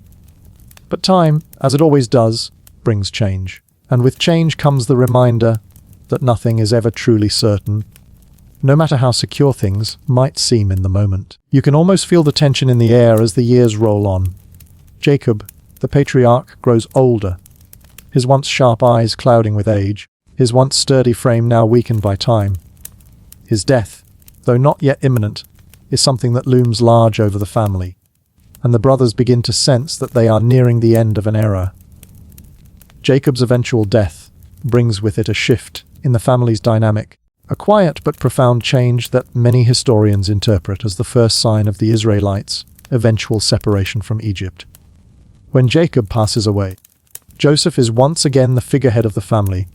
[SPEAKER 1] But time, as it always does, brings change. And with change comes the reminder that nothing is ever truly certain, no matter how secure things might seem in the moment. You can almost feel the tension in the air as the years roll on. Jacob, The patriarch grows older, his once sharp eyes clouding with age, his once sturdy frame now weakened by time. His death, though not yet imminent, is something that looms large over the family, and the brothers begin to sense that they are nearing the end of an era. Jacob's eventual death brings with it a shift in the family's dynamic, a quiet but profound change that many historians interpret as the first sign of the Israelites' eventual separation from Egypt. When Jacob passes away, Joseph is once again the figurehead of the family.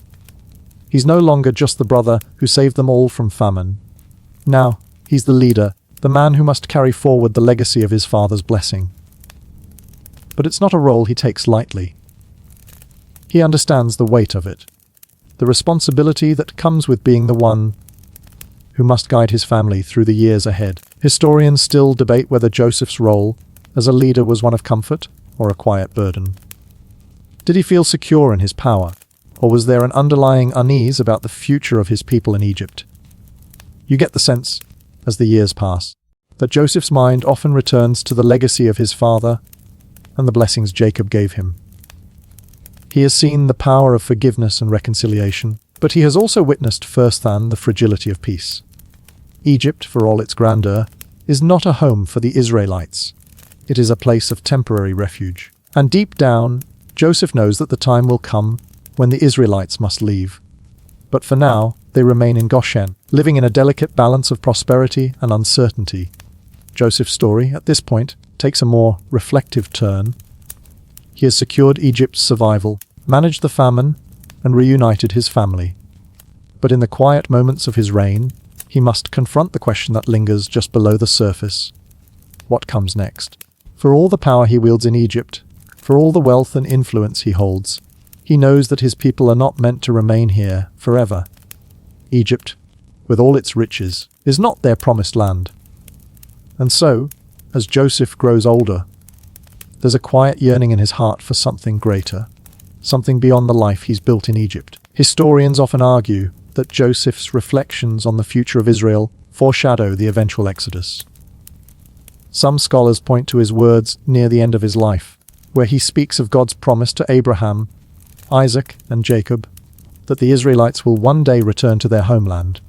[SPEAKER 1] He's no longer just the brother who saved them all from famine. Now, he's the leader, the man who must carry forward the legacy of his father's blessing. But it's not a role he takes lightly. He understands the weight of it, the responsibility that comes with being the one who must guide his family through the years ahead. Historians still debate whether Joseph's role as a leader was one of comfort or a quiet burden. Did he feel secure in his power, or was there an underlying unease about the future of his people in Egypt? You get the sense, as the years pass, that Joseph's mind often returns to the legacy of his father and the blessings Jacob gave him. He has seen the power of forgiveness and reconciliation, but he has also witnessed firsthand the fragility of peace. Egypt, for all its grandeur, is not a home for the Israelites. It is a place of temporary refuge. And deep down, Joseph knows that the time will come when the Israelites must leave. But for now, they remain in Goshen, living in a delicate balance of prosperity and uncertainty. Joseph's story, at this point, takes a more reflective turn. He has secured Egypt's survival, managed the famine, and reunited his family. But in the quiet moments of his reign, he must confront the question that lingers just below the surface. What comes next? For all the power he wields in Egypt, for all the wealth and influence he holds, he knows that his people are not meant to remain here forever. Egypt, with all its riches, is not their promised land. And so, as Joseph grows older, there's a quiet yearning in his heart for something greater, something beyond the life he's built in Egypt. Historians often argue that Joseph's reflections on the future of Israel foreshadow the eventual Exodus. Some scholars point to his words near the end of his life, where he speaks of God's promise to Abraham, Isaac, and Jacob, that the Israelites will one day return to their homeland.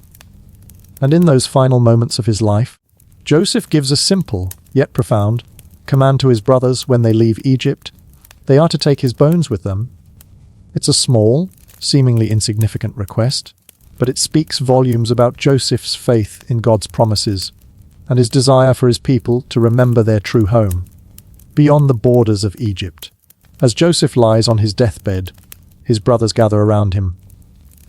[SPEAKER 1] And in those final moments of his life, Joseph gives a simple, yet profound, command to his brothers when they leave Egypt. They are to take his bones with them. It's a small, seemingly insignificant request, but it speaks volumes about Joseph's faith in God's promises and his desire for his people to remember their true home, beyond the borders of Egypt. As Joseph lies on his deathbed, his brothers gather around him,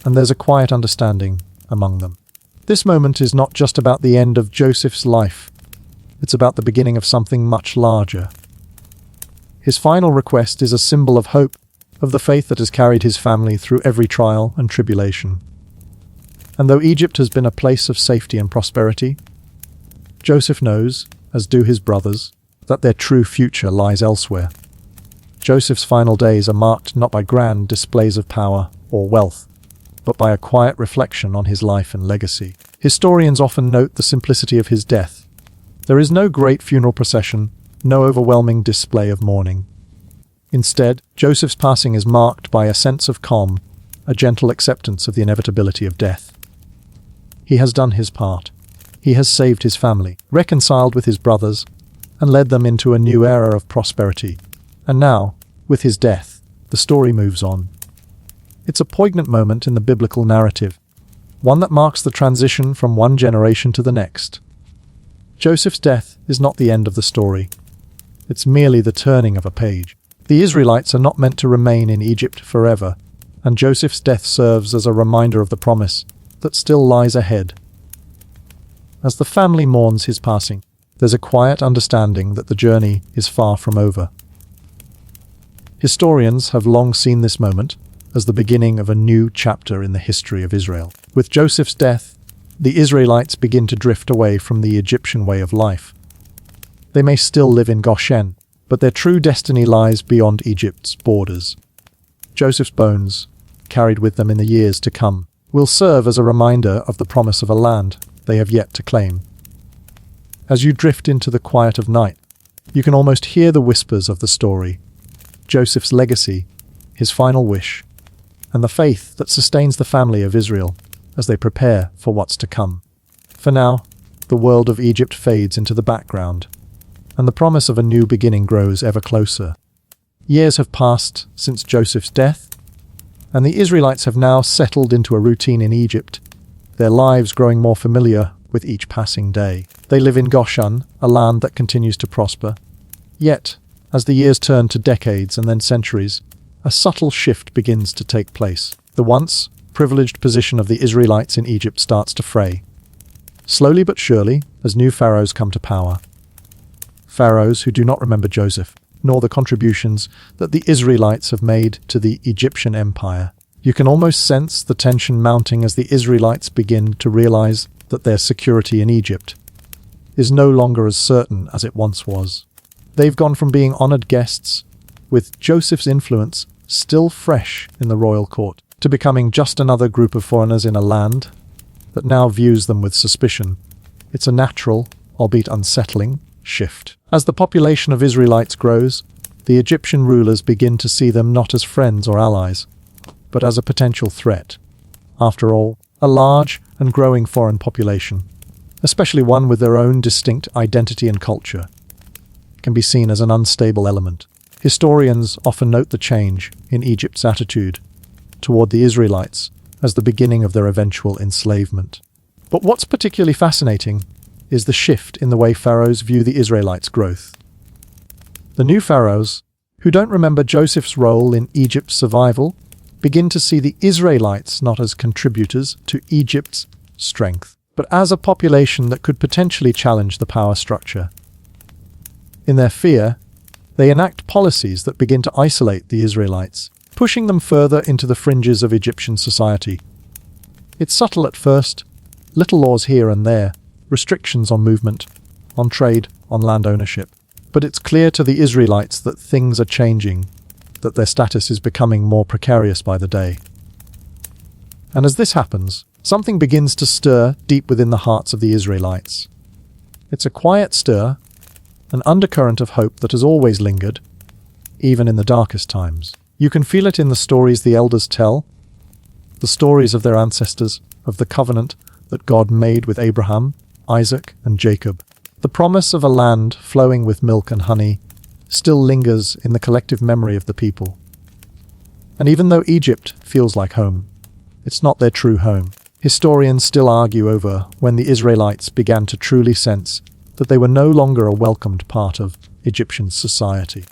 [SPEAKER 1] and there's a quiet understanding among them. This moment is not just about the end of Joseph's life, it's about the beginning of something much larger. His final request is a symbol of hope, of the faith that has carried his family through every trial and tribulation. And though Egypt has been a place of safety and prosperity, Joseph knows, as do his brothers, that their true future lies elsewhere. Joseph's final days are marked not by grand displays of power or wealth, but by a quiet reflection on his life and legacy. Historians often note the simplicity of his death. There is no great funeral procession, no overwhelming display of mourning. Instead, Joseph's passing is marked by a sense of calm, a gentle acceptance of the inevitability of death. He has done his part. He has saved his family, reconciled with his brothers, and led them into a new era of prosperity. And now, with his death, the story moves on. It's a poignant moment in the biblical narrative, one that marks the transition from one generation to the next. Joseph's death is not the end of the story. It's merely the turning of a page. The Israelites are not meant to remain in Egypt forever, and Joseph's death serves as a reminder of the promise that still lies ahead. As the family mourns his passing, there's a quiet understanding that the journey is far from over. Historians have long seen this moment as the beginning of a new chapter in the history of Israel. With Joseph's death, the Israelites begin to drift away from the Egyptian way of life. They may still live in Goshen, but their true destiny lies beyond Egypt's borders. Joseph's bones, carried with them in the years to come, will serve as a reminder of the promise of a land they have yet to claim. As you drift into the quiet of night, you can almost hear the whispers of the story. Joseph's legacy, his final wish, and the faith that sustains the family of Israel as they prepare for what's to come. For now, the world of Egypt fades into the background, and the promise of a new beginning grows ever closer. Years have passed since Joseph's death, and the Israelites have now settled into a routine in Egypt, their lives growing more familiar with each passing day. They live in Goshen, a land that continues to prosper. Yet, as the years turn to decades and then centuries, a subtle shift begins to take place. The once privileged position of the Israelites in Egypt starts to fray. Slowly but surely, as new pharaohs come to power. Pharaohs who do not remember Joseph, nor the contributions that the Israelites have made to the Egyptian empire. You can almost sense the tension mounting as the Israelites begin to realize that their security in Egypt is no longer as certain as it once was. They've gone from being honored guests, with Joseph's influence still fresh in the royal court, to becoming just another group of foreigners in a land that now views them with suspicion. It's a natural, albeit unsettling, shift. As the population of Israelites grows, the Egyptian rulers begin to see them not as friends or allies, but as a potential threat. After all, a large and growing foreign population, especially one with their own distinct identity and culture, can be seen as an unstable element. Historians often note the change in Egypt's attitude toward the Israelites as the beginning of their eventual enslavement. But what's particularly fascinating is the shift in the way pharaohs view the Israelites' growth. The new pharaohs, who don't remember Joseph's role in Egypt's survival, begin to see the Israelites not as contributors to Egypt's strength, but as a population that could potentially challenge the power structure. In their fear, they enact policies that begin to isolate the Israelites, pushing them further into the fringes of Egyptian society. It's subtle at first, little laws here and there, restrictions on movement, on trade, on land ownership. But it's clear to the Israelites that things are changing, that their status is becoming more precarious by the day. And as this happens, something begins to stir deep within the hearts of the Israelites. It's a quiet stir, an undercurrent of hope that has always lingered, even in the darkest times. You can feel it in the stories the elders tell, the stories of their ancestors, of the covenant that God made with Abraham, Isaac, and Jacob. The promise of a land flowing with milk and honey still lingers in the collective memory of the people. And even though Egypt feels like home, it's not their true home. Historians still argue over when the Israelites began to truly sense that they were no longer a welcomed part of Egyptian society.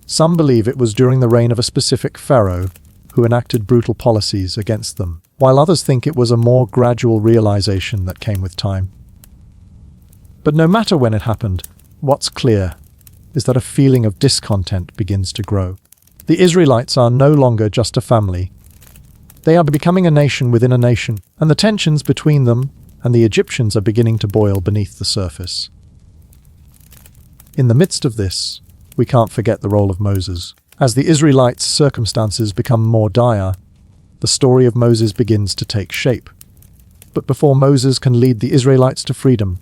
[SPEAKER 1] Some believe it was during the reign of a specific pharaoh who enacted brutal policies against them, while others think it was a more gradual realization that came with time. But no matter when it happened, what's clear is that a feeling of discontent begins to grow. The Israelites are no longer just a family. They are becoming a nation within a nation, and the tensions between them and the Egyptians are beginning to boil beneath the surface. In the midst of this, we can't forget the role of Moses. As the Israelites' circumstances become more dire, the story of Moses begins to take shape. But before Moses can lead the Israelites to freedom,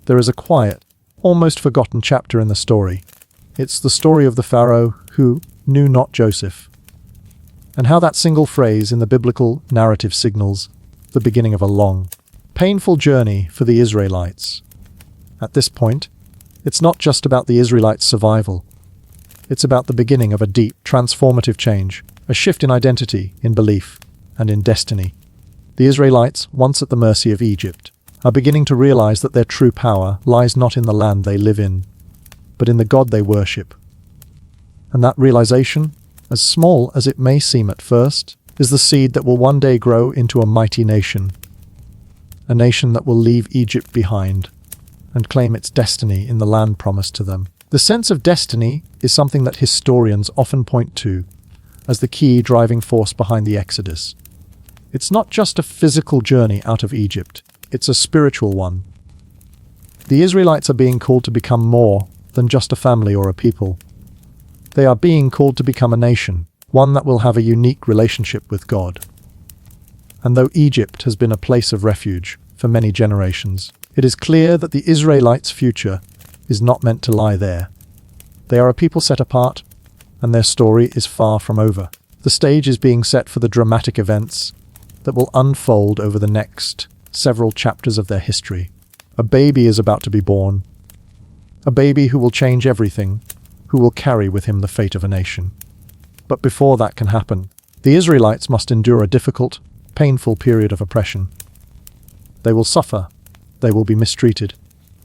[SPEAKER 1] there is a quiet, almost forgotten chapter in the story. It's the story of the Pharaoh who knew not Joseph, and how that single phrase in the biblical narrative signals the beginning of a long, painful journey for the Israelites. At this point, it's not just about the Israelites' survival. It's about the beginning of a deep, transformative change, a shift in identity, in belief, and in destiny. The Israelites, once at the mercy of Egypt, are beginning to realize that their true power lies not in the land they live in, but in the God they worship. And that realization, as small as it may seem at first, is the seed that will one day grow into a mighty nation, a nation that will leave Egypt behind and claim its destiny in the land promised to them. The sense of destiny is something that historians often point to as the key driving force behind the Exodus. It's not just a physical journey out of Egypt, it's a spiritual one. The Israelites are being called to become more than just a family or a people. They are being called to become a nation, one that will have a unique relationship with God. And though Egypt has been a place of refuge for many generations, it is clear that the Israelites' future is not meant to lie there. They are a people set apart, and their story is far from over. The stage is being set for the dramatic events that will unfold over the next several chapters of their history. A baby is about to be born. A baby who will change everything, who will carry with him the fate of a nation. But before that can happen, the Israelites must endure a difficult, painful period of oppression. They will suffer, they will be mistreated,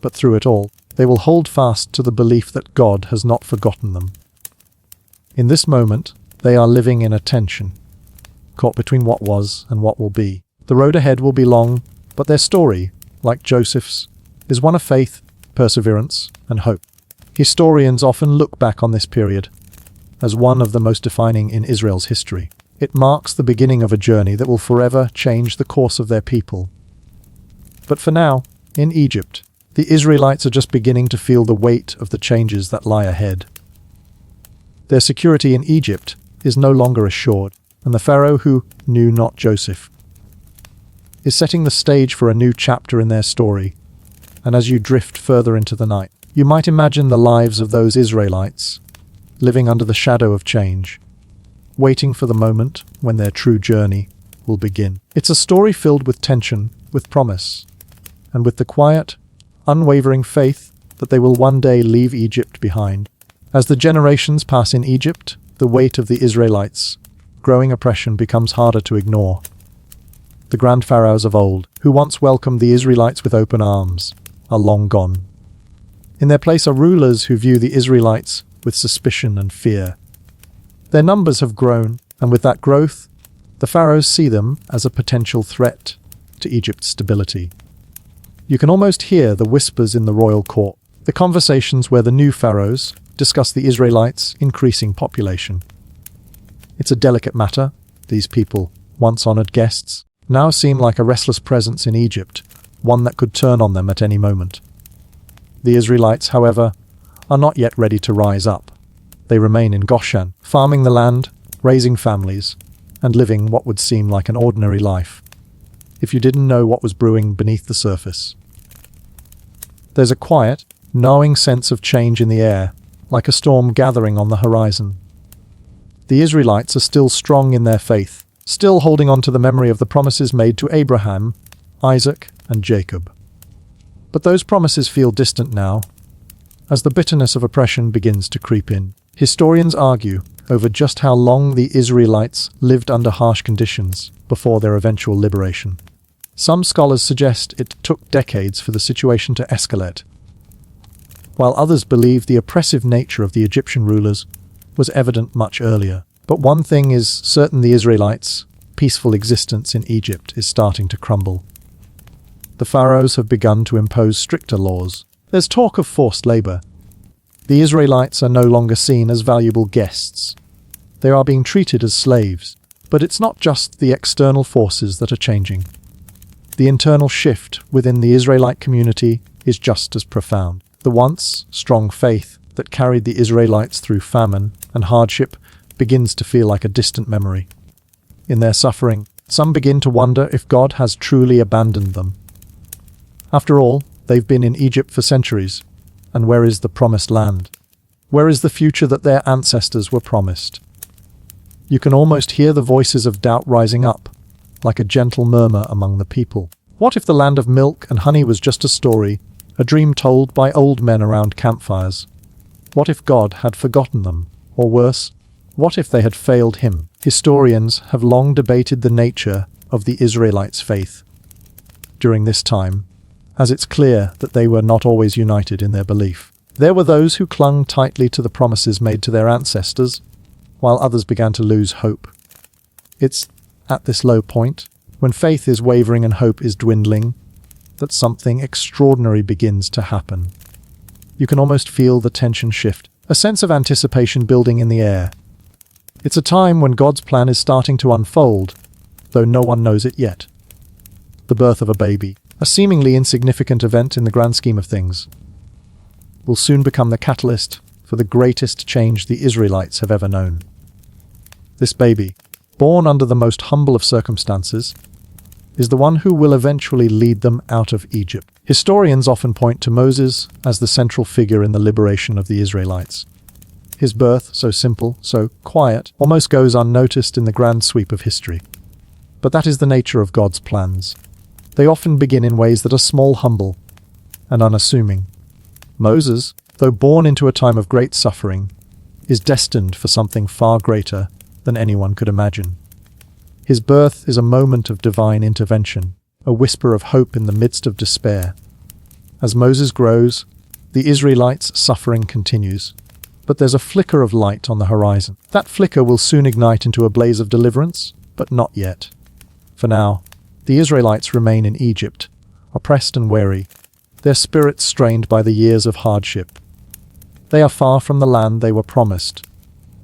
[SPEAKER 1] but through it all, they will hold fast to the belief that God has not forgotten them. In this moment, they are living in a tension, caught between what was and what will be. The road ahead will be long, but their story, like Joseph's, is one of faith, perseverance, and hope. Historians often look back on this period as one of the most defining in Israel's history. It marks the beginning of a journey that will forever change the course of their people. But for now, in Egypt, the Israelites are just beginning to feel the weight of the changes that lie ahead. Their security in Egypt is no longer assured, and the Pharaoh who knew not Joseph is setting the stage for a new chapter in their story. And as you drift further into the night, you might imagine the lives of those Israelites living under the shadow of change, waiting for the moment when their true journey will begin. It's a story filled with tension, with promise, and with the quiet, unwavering faith that they will one day leave Egypt behind. As the generations pass in Egypt, the weight of the Israelites' growing oppression becomes harder to ignore. The grand pharaohs of old, who once welcomed the Israelites with open arms, are long gone. In their place are rulers who view the Israelites with suspicion and fear. Their numbers have grown, and with that growth, the pharaohs see them as a potential threat to Egypt's stability. You can almost hear the whispers in the royal court, the conversations where the new pharaohs discuss the Israelites' increasing population. It's a delicate matter. These people, once honored guests, now seem like a restless presence in Egypt, one that could turn on them at any moment. The Israelites, however, are not yet ready to rise up. They remain in Goshen, farming the land, raising families, and living what would seem like an ordinary life, if you didn't know what was brewing beneath the surface. There's a quiet, gnawing sense of change in the air, like a storm gathering on the horizon. The Israelites are still strong in their faith, still holding on to the memory of the promises made to Abraham, Isaac, and Jacob. But those promises feel distant now, as the bitterness of oppression begins to creep in. Historians argue over just how long the Israelites lived under harsh conditions before their eventual liberation. Some scholars suggest it took decades for the situation to escalate, while others believe the oppressive nature of the Egyptian rulers was evident much earlier. But one thing is certain: the Israelites' peaceful existence in Egypt is starting to crumble. The pharaohs have begun to impose stricter laws. There's talk of forced labor. The Israelites are no longer seen as valuable guests. They are being treated as slaves. But it's not just the external forces that are changing. The internal shift within the Israelite community is just as profound. The once strong faith that carried the Israelites through famine and hardship begins to feel like a distant memory. In their suffering, some begin to wonder if God has truly abandoned them. After all, they've been in Egypt for centuries, and where is the promised land? Where is the future that their ancestors were promised? You can almost hear the voices of doubt rising up, like a gentle murmur among the people. What if the land of milk and honey was just a story, a dream told by old men around campfires? What if God had forgotten them? Or worse, what if they had failed him? Historians have long debated the nature of the Israelites' faith during this time, as it's clear that they were not always united in their belief. There were those who clung tightly to the promises made to their ancestors, while others began to lose hope. It's at this low point, when faith is wavering and hope is dwindling, that something extraordinary begins to happen. You can almost feel the tension shift, a sense of anticipation building in the air. It's a time when God's plan is starting to unfold, though no one knows it yet. The birth of a baby, a seemingly insignificant event in the grand scheme of things, will soon become the catalyst for the greatest change the Israelites have ever known. This baby, born under the most humble of circumstances, is the one who will eventually lead them out of Egypt. Historians often point to Moses as the central figure in the liberation of the Israelites. His birth, so simple, so quiet, almost goes unnoticed in the grand sweep of history. But that is the nature of God's plans. They often begin in ways that are small, humble, and unassuming. Moses, though born into a time of great suffering, is destined for something far greater than anyone could imagine. His birth is a moment of divine intervention, a whisper of hope in the midst of despair. As Moses grows, the Israelites' suffering continues, but there's a flicker of light on the horizon. That flicker will soon ignite into a blaze of deliverance, but not yet. For now, the Israelites remain in Egypt, oppressed and weary, their spirits strained by the years of hardship. They are far from the land they were promised,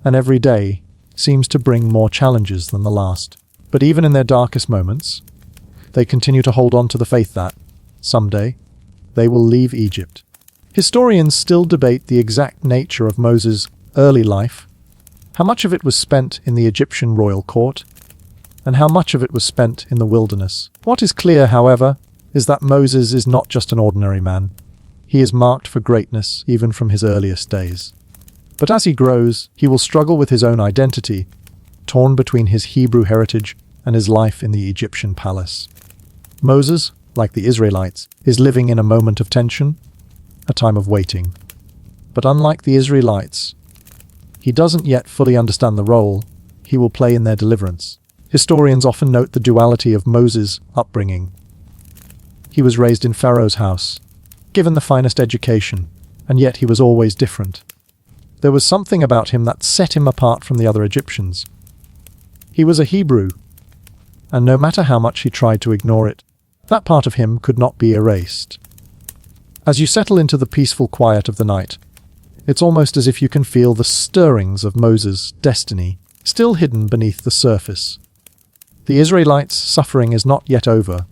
[SPEAKER 1] and every day seems to bring more challenges than the last. But even in their darkest moments, they continue to hold on to the faith that, someday, they will leave Egypt. Historians still debate the exact nature of Moses' early life, how much of it was spent in the Egyptian royal court, and how much of it was spent in the wilderness. What is clear, however, is that Moses is not just an ordinary man. He is marked for greatness even from his earliest days. But as he grows, he will struggle with his own identity, torn between his Hebrew heritage and his life in the Egyptian palace. Moses, like the Israelites, is living in a moment of tension, a time of waiting. But unlike the Israelites, he doesn't yet fully understand the role he will play in their deliverance. Historians often note the duality of Moses' upbringing. He was raised in Pharaoh's house, given the finest education, and yet he was always different. There was something about him that set him apart from the other Egyptians. He was a Hebrew, and no matter how much he tried to ignore it, that part of him could not be erased. As you settle into the peaceful quiet of the night, it's almost as if you can feel the stirrings of Moses' destiny still hidden beneath the surface. The Israelites' suffering is not yet over,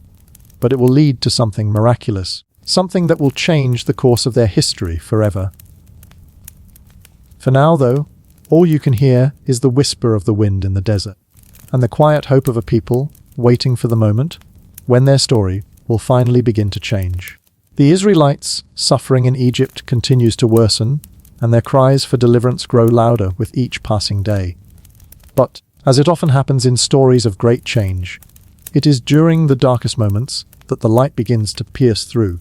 [SPEAKER 1] but it will lead to something miraculous, something that will change the course of their history forever. For now, though, all you can hear is the whisper of the wind in the desert, and the quiet hope of a people waiting for the moment when their story will finally begin to change. The Israelites' suffering in Egypt continues to worsen, and their cries for deliverance grow louder with each passing day. But, as it often happens in stories of great change, it is during the darkest moments that the light begins to pierce through.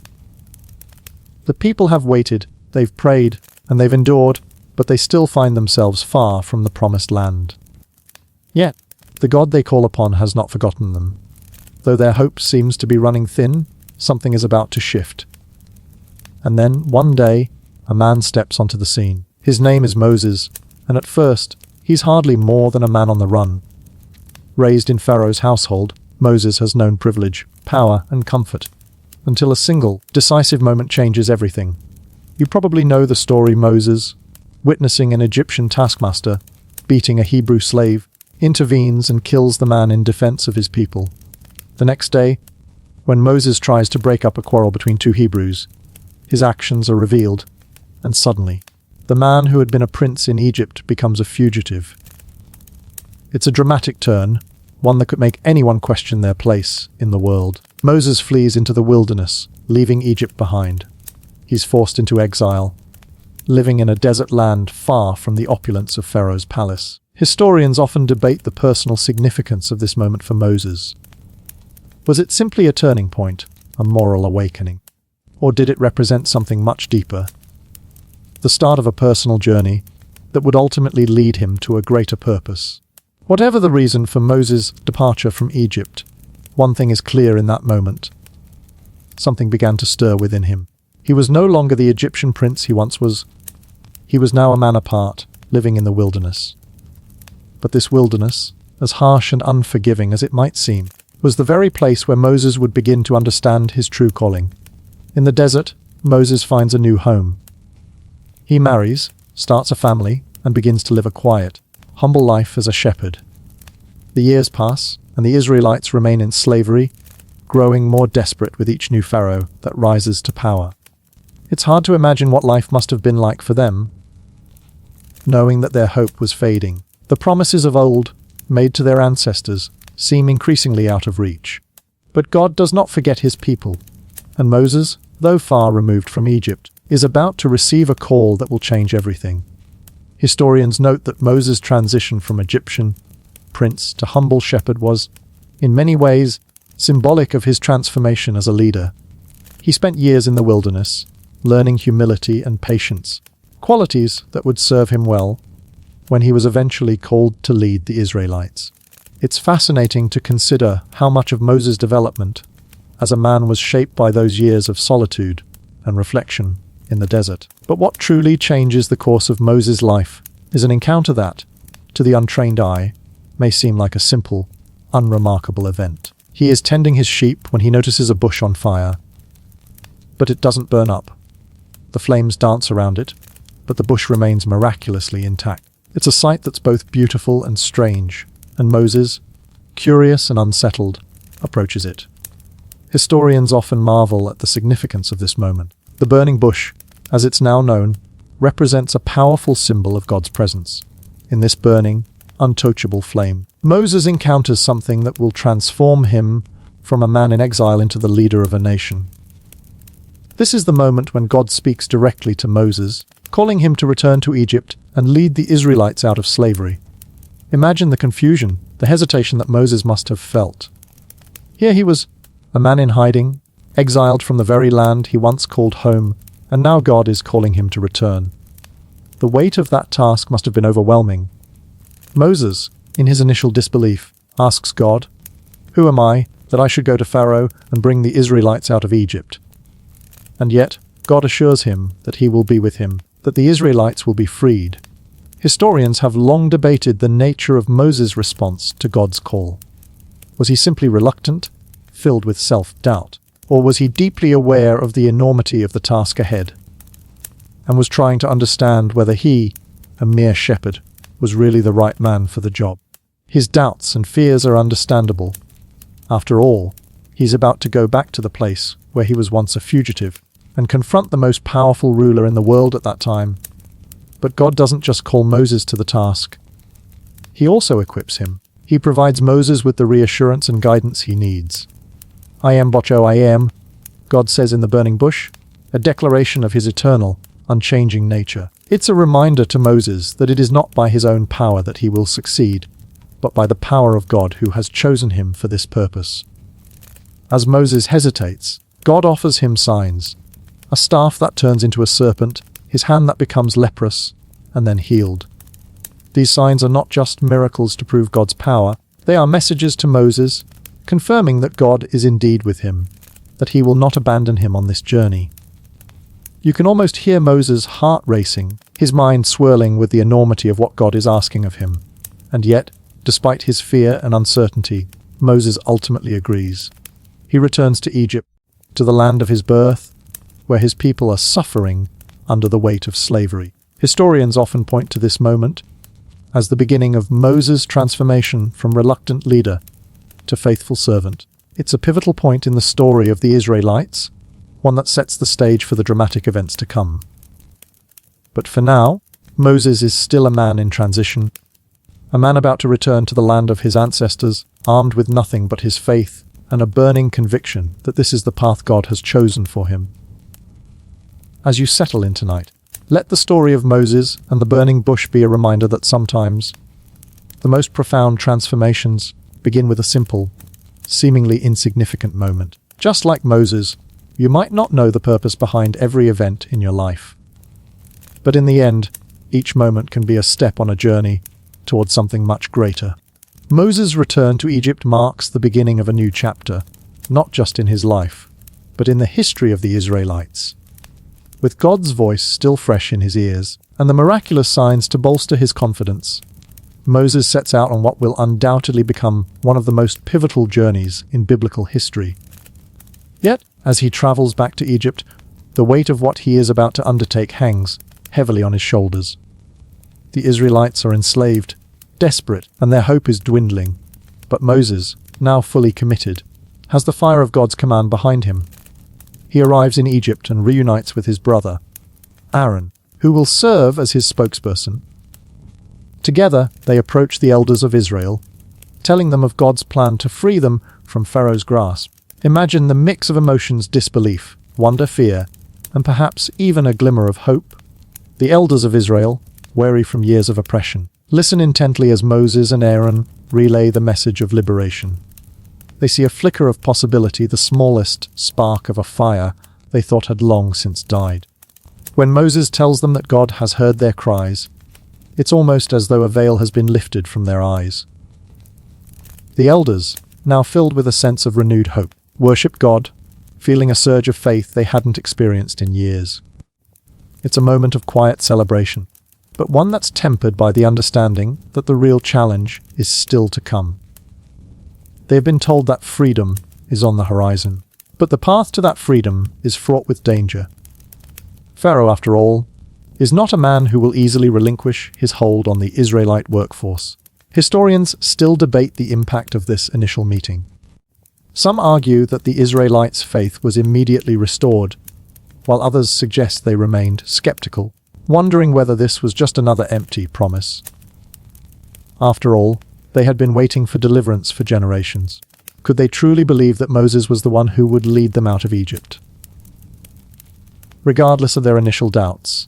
[SPEAKER 1] The people have waited, they've prayed, and they've endured, but they still find themselves far from the promised land. Yet, the God they call upon has not forgotten them. Though their hope seems to be running thin, something is about to shift. And then, one day, a man steps onto the scene. His name is Moses, and at first, he's hardly more than a man on the run. Raised in Pharaoh's household, Moses has known privilege, power, and comfort, until a single, decisive moment changes everything. You probably know the story. Moses, witnessing an Egyptian taskmaster beating a Hebrew slave, intervenes and kills the man in defense of his people. The next day, when Moses tries to break up a quarrel between two Hebrews, his actions are revealed, and suddenly, the man who had been a prince in Egypt becomes a fugitive. It's a dramatic turn, one that could make anyone question their place in the world. Moses flees into the wilderness, leaving Egypt behind. He's forced into exile, living in a desert land far from the opulence of Pharaoh's palace. Historians often debate the personal significance of this moment for Moses. Was it simply a turning point, a moral awakening? Or did it represent something much deeper? The start of a personal journey that would ultimately lead him to a greater purpose. Whatever the reason for Moses' departure from Egypt, one thing is clear in that moment. Something began to stir within him. He was no longer the Egyptian prince he once was. He was now a man apart, living in the wilderness. But this wilderness, as harsh and unforgiving as it might seem, was the very place where Moses would begin to understand his true calling. In the desert, Moses finds a new home. He marries, starts a family, and begins to live a quiet, humble life as a shepherd. The years pass, and the Israelites remain in slavery, growing more desperate with each new pharaoh that rises to power. It's hard to imagine what life must have been like for them, knowing that their hope was fading. The promises of old, made to their ancestors, seem increasingly out of reach. But God does not forget his people, and Moses, though far removed from Egypt, is about to receive a call that will change everything. Historians note that Moses' transition from Egyptian prince to humble shepherd was, in many ways, symbolic of his transformation as a leader. He spent years in the wilderness, learning humility and patience, qualities that would serve him well when he was eventually called to lead the Israelites. It's fascinating to consider how much of Moses' development as a man was shaped by those years of solitude and reflection in the desert. But what truly changes the course of Moses' life is an encounter that, to the untrained eye, may seem like a simple, unremarkable event. He is tending his sheep when he notices a bush on fire, but it doesn't burn up. The flames dance around it, but the bush remains miraculously intact. It's a sight that's both beautiful and strange, and Moses, curious and unsettled, approaches it. Historians often marvel at the significance of this moment. The burning bush, as it's now known, represents a powerful symbol of God's presence. In this burning, untouchable flame, Moses encounters something that will transform him from a man in exile into the leader of a nation. This is the moment when God speaks directly to Moses, calling him to return to Egypt and lead the Israelites out of slavery. Imagine the confusion, the hesitation that Moses must have felt. Here he was, a man in hiding, exiled from the very land he once called home, and now God is calling him to return. The weight of that task must have been overwhelming. Moses, in his initial disbelief, asks God, "Who am I that I should go to Pharaoh and bring the Israelites out of Egypt?" And yet, God assures him that he will be with him, that the Israelites will be freed. Historians have long debated the nature of Moses' response to God's call. Was he simply reluctant, filled with self-doubt, or was he deeply aware of the enormity of the task ahead, and was trying to understand whether he, a mere shepherd, was really the right man for the job? His doubts and fears are understandable. After all, he's about to go back to the place where he was once a fugitive and confront the most powerful ruler in the world at that time. But God doesn't just call Moses to the task. He also equips him. He provides Moses with the reassurance and guidance he needs. "I am what I am," God says in the burning bush, a declaration of his eternal, unchanging nature. It's a reminder to Moses that it is not by his own power that he will succeed, but by the power of God who has chosen him for this purpose. As Moses hesitates, God offers him signs: a staff that turns into a serpent, his hand that becomes leprous, and then healed. These signs are not just miracles to prove God's power, they are messages to Moses, confirming that God is indeed with him, that he will not abandon him on this journey. You can almost hear Moses' heart racing, his mind swirling with the enormity of what God is asking of him. And yet, despite his fear and uncertainty, Moses ultimately agrees. He returns to Egypt, to the land of his birth, where his people are suffering under the weight of slavery. Historians often point to this moment as the beginning of Moses' transformation from reluctant leader to faithful servant. It's a pivotal point in the story of the Israelites, one that sets the stage for the dramatic events to come. But for now, Moses is still a man in transition, a man about to return to the land of his ancestors, armed with nothing but his faith and a burning conviction that this is the path God has chosen for him. As you settle in tonight, let the story of Moses and the burning bush be a reminder that sometimes the most profound transformations begin with a simple, seemingly insignificant moment. Just like Moses, you might not know the purpose behind every event in your life. But in the end, each moment can be a step on a journey towards something much greater. Moses' return to Egypt marks the beginning of a new chapter, not just in his life, but in the history of the Israelites. With God's voice still fresh in his ears, and the miraculous signs to bolster his confidence, Moses sets out on what will undoubtedly become one of the most pivotal journeys in biblical history. Yet, as he travels back to Egypt, the weight of what he is about to undertake hangs heavily on his shoulders. The Israelites are enslaved, desperate, and their hope is dwindling. But Moses, now fully committed, has the fire of God's command behind him. He arrives in Egypt and reunites with his brother, Aaron, who will serve as his spokesperson. Together, they approach the elders of Israel, telling them of God's plan to free them from Pharaoh's grasp. Imagine the mix of emotions: disbelief, wonder, fear, and perhaps even a glimmer of hope. The elders of Israel, weary from years of oppression. Listen intently as Moses and Aaron relay the message of liberation. They see a flicker of possibility, the smallest spark of a fire they thought had long since died. When Moses tells them that God has heard their cries, it's almost as though a veil has been lifted from their eyes. The elders, now filled with a sense of renewed hope, worship God, feeling a surge of faith they hadn't experienced in years. It's a moment of quiet celebration, but one that's tempered by the understanding that the real challenge is still to come. They have been told that freedom is on the horizon, but the path to that freedom is fraught with danger. Pharaoh, after all, is not a man who will easily relinquish his hold on the Israelite workforce. Historians still debate the impact of this initial meeting. Some argue that the Israelites' faith was immediately restored, while others suggest they remained skeptical, wondering whether this was just another empty promise. After all, they had been waiting for deliverance for generations. Could they truly believe that Moses was the one who would lead them out of Egypt? Regardless of their initial doubts,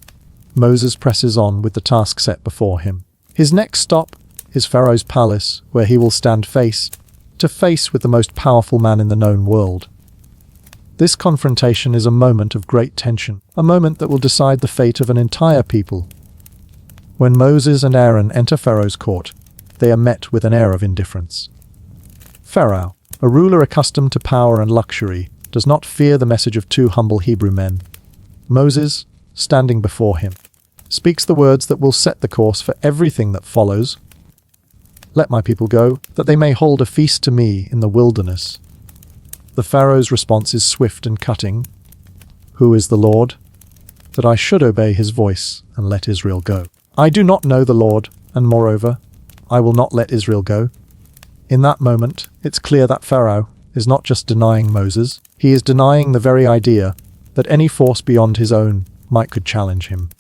[SPEAKER 1] Moses presses on with the task set before him. His next stop is Pharaoh's palace, where he will stand face to face with the most powerful man in the known world. This confrontation is a moment of great tension, a moment that will decide the fate of an entire people. When Moses and Aaron enter Pharaoh's court, they are met with an air of indifference. Pharaoh, a ruler accustomed to power and luxury, does not fear the message of two humble Hebrew men. Moses, standing before him, speaks the words that will set the course for everything that follows. Let my people go, that they may hold a feast to me in the wilderness. The Pharaoh's response is swift and cutting. Who is the Lord, that I should obey his voice and let Israel go? I do not know the Lord, and moreover, I will not let Israel go. In that moment, it's clear that Pharaoh is not just denying Moses, he is denying the very idea that any force beyond his own might could challenge him.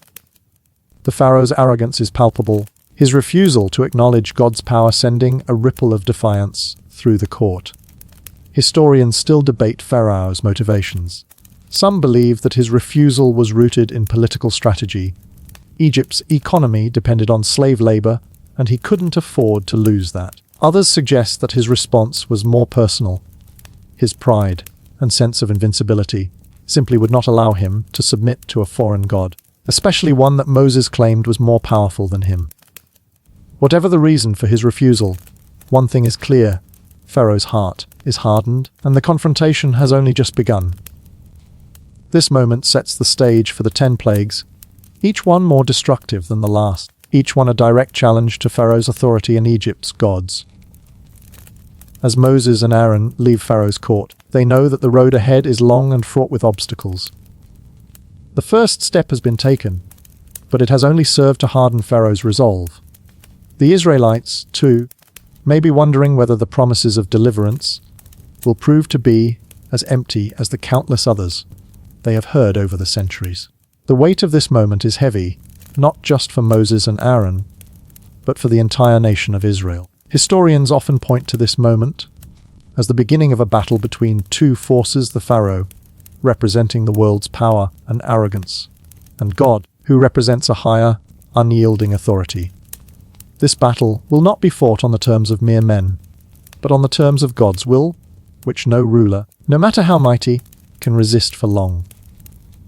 [SPEAKER 1] The Pharaoh's arrogance is palpable, his refusal to acknowledge God's power sending a ripple of defiance through the court. Historians still debate Pharaoh's motivations. Some believe that his refusal was rooted in political strategy. Egypt's economy depended on slave labor, and he couldn't afford to lose that. Others suggest that his response was more personal. His pride and sense of invincibility simply would not allow him to submit to a foreign god, especially one that Moses claimed was more powerful than him. Whatever the reason for his refusal, one thing is clear: Pharaoh's heart is hardened, and the confrontation has only just begun. This moment sets the stage for the 10 plagues, each one more destructive than the last, each one a direct challenge to Pharaoh's authority and Egypt's gods. As Moses and Aaron leave Pharaoh's court, they know that the road ahead is long and fraught with obstacles. The first step has been taken, but it has only served to harden Pharaoh's resolve. The Israelites, too, may be wondering whether the promises of deliverance will prove to be as empty as the countless others they have heard over the centuries. The weight of this moment is heavy, not just for Moses and Aaron, but for the entire nation of Israel. Historians often point to this moment as the beginning of a battle between two forces: the Pharaoh, representing the world's power and arrogance, and God, who represents a higher, unyielding authority. This battle will not be fought on the terms of mere men, but on the terms of God's will, which no ruler, no matter how mighty, can resist for long.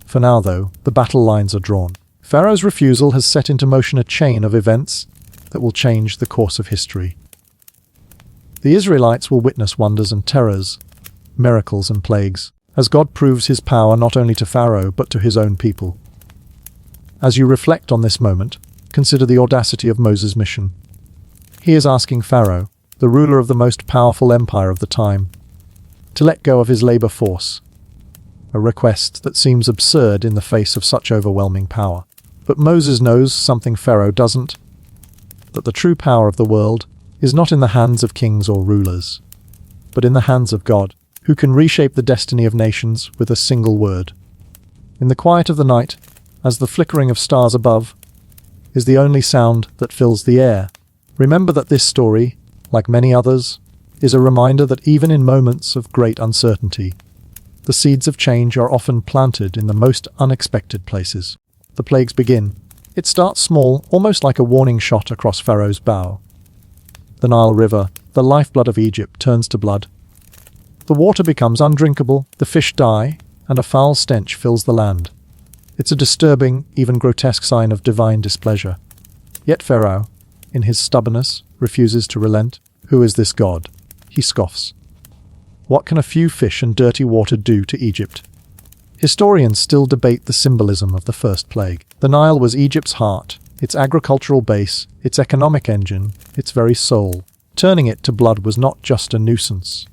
[SPEAKER 1] For now, though, the battle lines are drawn. Pharaoh's refusal has set into motion a chain of events that will change the course of history. The Israelites will witness wonders and terrors, miracles and plagues, as God proves his power not only to Pharaoh but to his own people. As you reflect on this moment, consider the audacity of Moses' mission. He is asking Pharaoh, the ruler of the most powerful empire of the time, to let go of his labor force, a request that seems absurd in the face of such overwhelming power. But Moses knows something Pharaoh doesn't, that the true power of the world is not in the hands of kings or rulers, but in the hands of God, who can reshape the destiny of nations with a single word. In the quiet of the night, as the flickering of stars above is the only sound that fills the air, remember that this story, like many others, is a reminder that even in moments of great uncertainty, the seeds of change are often planted in the most unexpected places. The plagues begin. It starts small, almost like a warning shot across Pharaoh's bow. The Nile River, the lifeblood of Egypt, turns to blood. The water becomes undrinkable, the fish die, and a foul stench fills the land. It's a disturbing, even grotesque sign of divine displeasure. Yet Pharaoh, in his stubbornness, refuses to relent. Who is this god? He scoffs. What can a few fish and dirty water do to Egypt? Historians still debate the symbolism of the first plague. The Nile was Egypt's heart, its agricultural base, its economic engine, its very soul. Turning it to blood was not just a nuisance.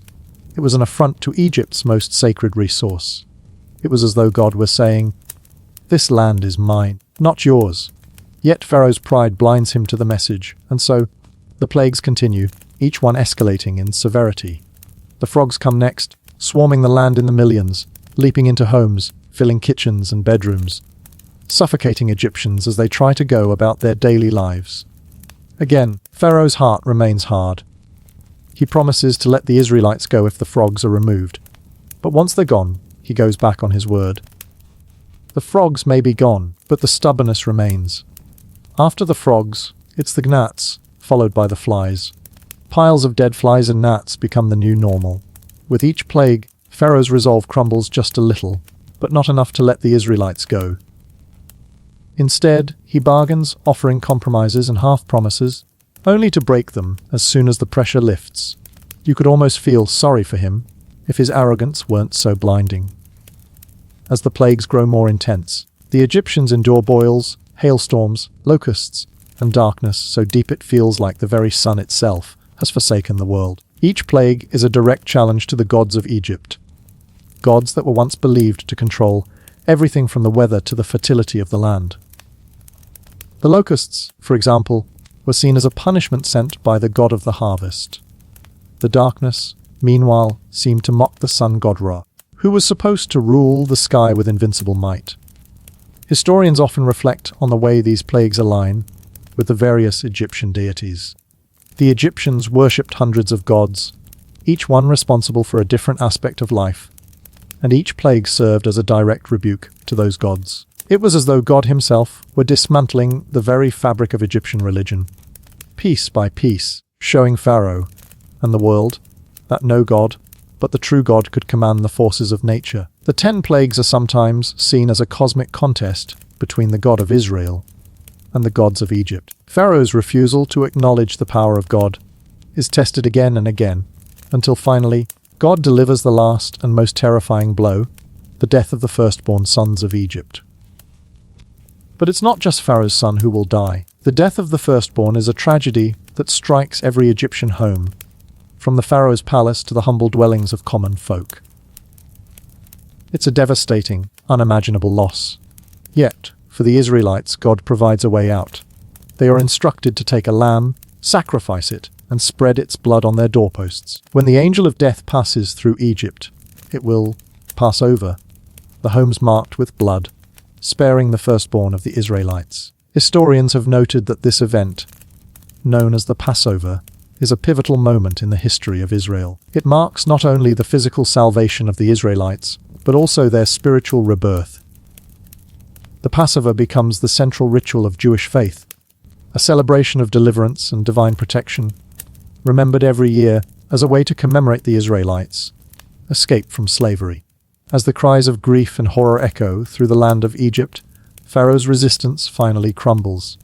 [SPEAKER 1] It was an affront to Egypt's most sacred resource. It was as though God were saying, "This land is mine, not yours." Yet Pharaoh's pride blinds him to the message, and so the plagues continue, each one escalating in severity. The frogs come next, swarming the land in the millions, leaping into homes, filling kitchens and bedrooms, suffocating Egyptians as they try to go about their daily lives. Again, Pharaoh's heart remains hard. He promises to let the Israelites go if the frogs are removed. But once they're gone, he goes back on his word. The frogs may be gone, but the stubbornness remains. After the frogs, it's the gnats, followed by the flies. Piles of dead flies and gnats become the new normal. With each plague, Pharaoh's resolve crumbles just a little, but not enough to let the Israelites go. Instead, he bargains, offering compromises and half-promises, only to break them as soon as the pressure lifts. You could almost feel sorry for him, if his arrogance weren't so blinding. As the plagues grow more intense, the Egyptians endure boils, hailstorms, locusts, and darkness so deep it feels like the very sun itself has forsaken the world. Each plague is a direct challenge to the gods of Egypt, gods that were once believed to control everything from the weather to the fertility of the land. The locusts, for example, were seen as a punishment sent by the god of the harvest. The darkness, meanwhile, seemed to mock the sun god Ra, who was supposed to rule the sky with invincible might. Historians often reflect on the way these plagues align with the various Egyptian deities. The Egyptians worshipped hundreds of gods, each one responsible for a different aspect of life, and each plague served as a direct rebuke to those gods. It was as though God himself were dismantling the very fabric of Egyptian religion, piece by piece, showing Pharaoh and the world that no god, but the true God could command the forces of nature. The 10 plagues are sometimes seen as a cosmic contest between the God of Israel and the gods of Egypt. Pharaoh's refusal to acknowledge the power of God is tested again and again, until finally God delivers the last and most terrifying blow, the death of the firstborn sons of Egypt. But it's not just Pharaoh's son who will die. The death of the firstborn is a tragedy that strikes every Egyptian home, from the Pharaoh's palace to the humble dwellings of common folk. It's a devastating, unimaginable loss. Yet, for the Israelites, God provides a way out. They are instructed to take a lamb, sacrifice it, and spread its blood on their doorposts. When the angel of death passes through Egypt, it will pass over the homes marked with blood, sparing the firstborn of the Israelites. Historians have noted that this event, known as the Passover, is a pivotal moment in the history of Israel. It marks not only the physical salvation of the Israelites, but also their spiritual rebirth. The Passover becomes the central ritual of Jewish faith, a celebration of deliverance and divine protection, remembered every year as a way to commemorate the Israelites' escape from slavery. As the cries of grief and horror echo through the land of Egypt, Pharaoh's resistance finally crumbles.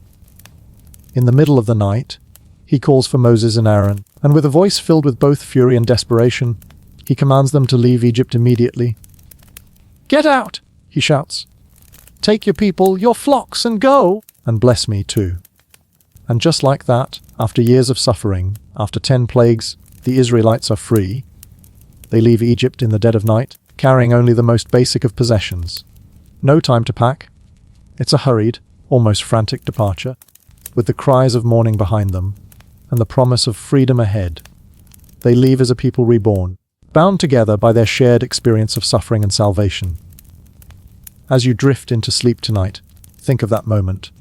[SPEAKER 1] In the middle of the night, he calls for Moses and Aaron, and with a voice filled with both fury and desperation, he commands them to leave Egypt immediately. "Get out!" he shouts. "Take your people, your flocks, and go! And bless me too." And just like that, after years of suffering, after 10 plagues, the Israelites are free. They leave Egypt in the dead of night, carrying only the most basic of possessions. No time to pack. It's a hurried, almost frantic departure, with the cries of mourning behind them, and the promise of freedom ahead. They leave as a people reborn, bound together by their shared experience of suffering and salvation. As you drift into sleep tonight, think of that moment.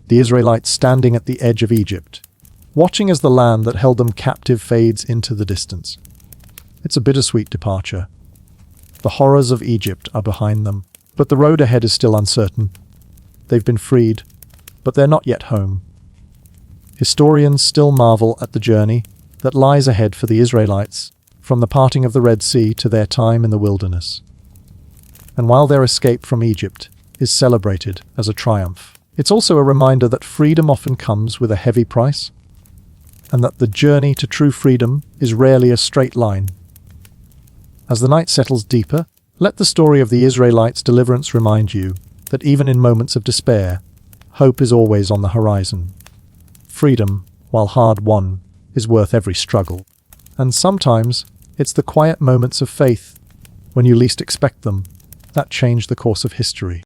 [SPEAKER 1] The Israelites standing at the edge of Egypt, watching as the land that held them captive fades into the distance. It's a bittersweet departure. The horrors of Egypt are behind them, but the road ahead is still uncertain. They've been freed, but they're not yet home. Historians still marvel at the journey that lies ahead for the Israelites, from the parting of the Red Sea to their time in the wilderness. And while their escape from Egypt is celebrated as a triumph, it's also a reminder that freedom often comes with a heavy price, and that the journey to true freedom is rarely a straight line. As the night settles deeper, let the story of the Israelites' deliverance remind you that even in moments of despair, hope is always on the horizon. Freedom, while hard-won, is worth every struggle. And sometimes, it's the quiet moments of faith, when you least expect them, that change the course of history.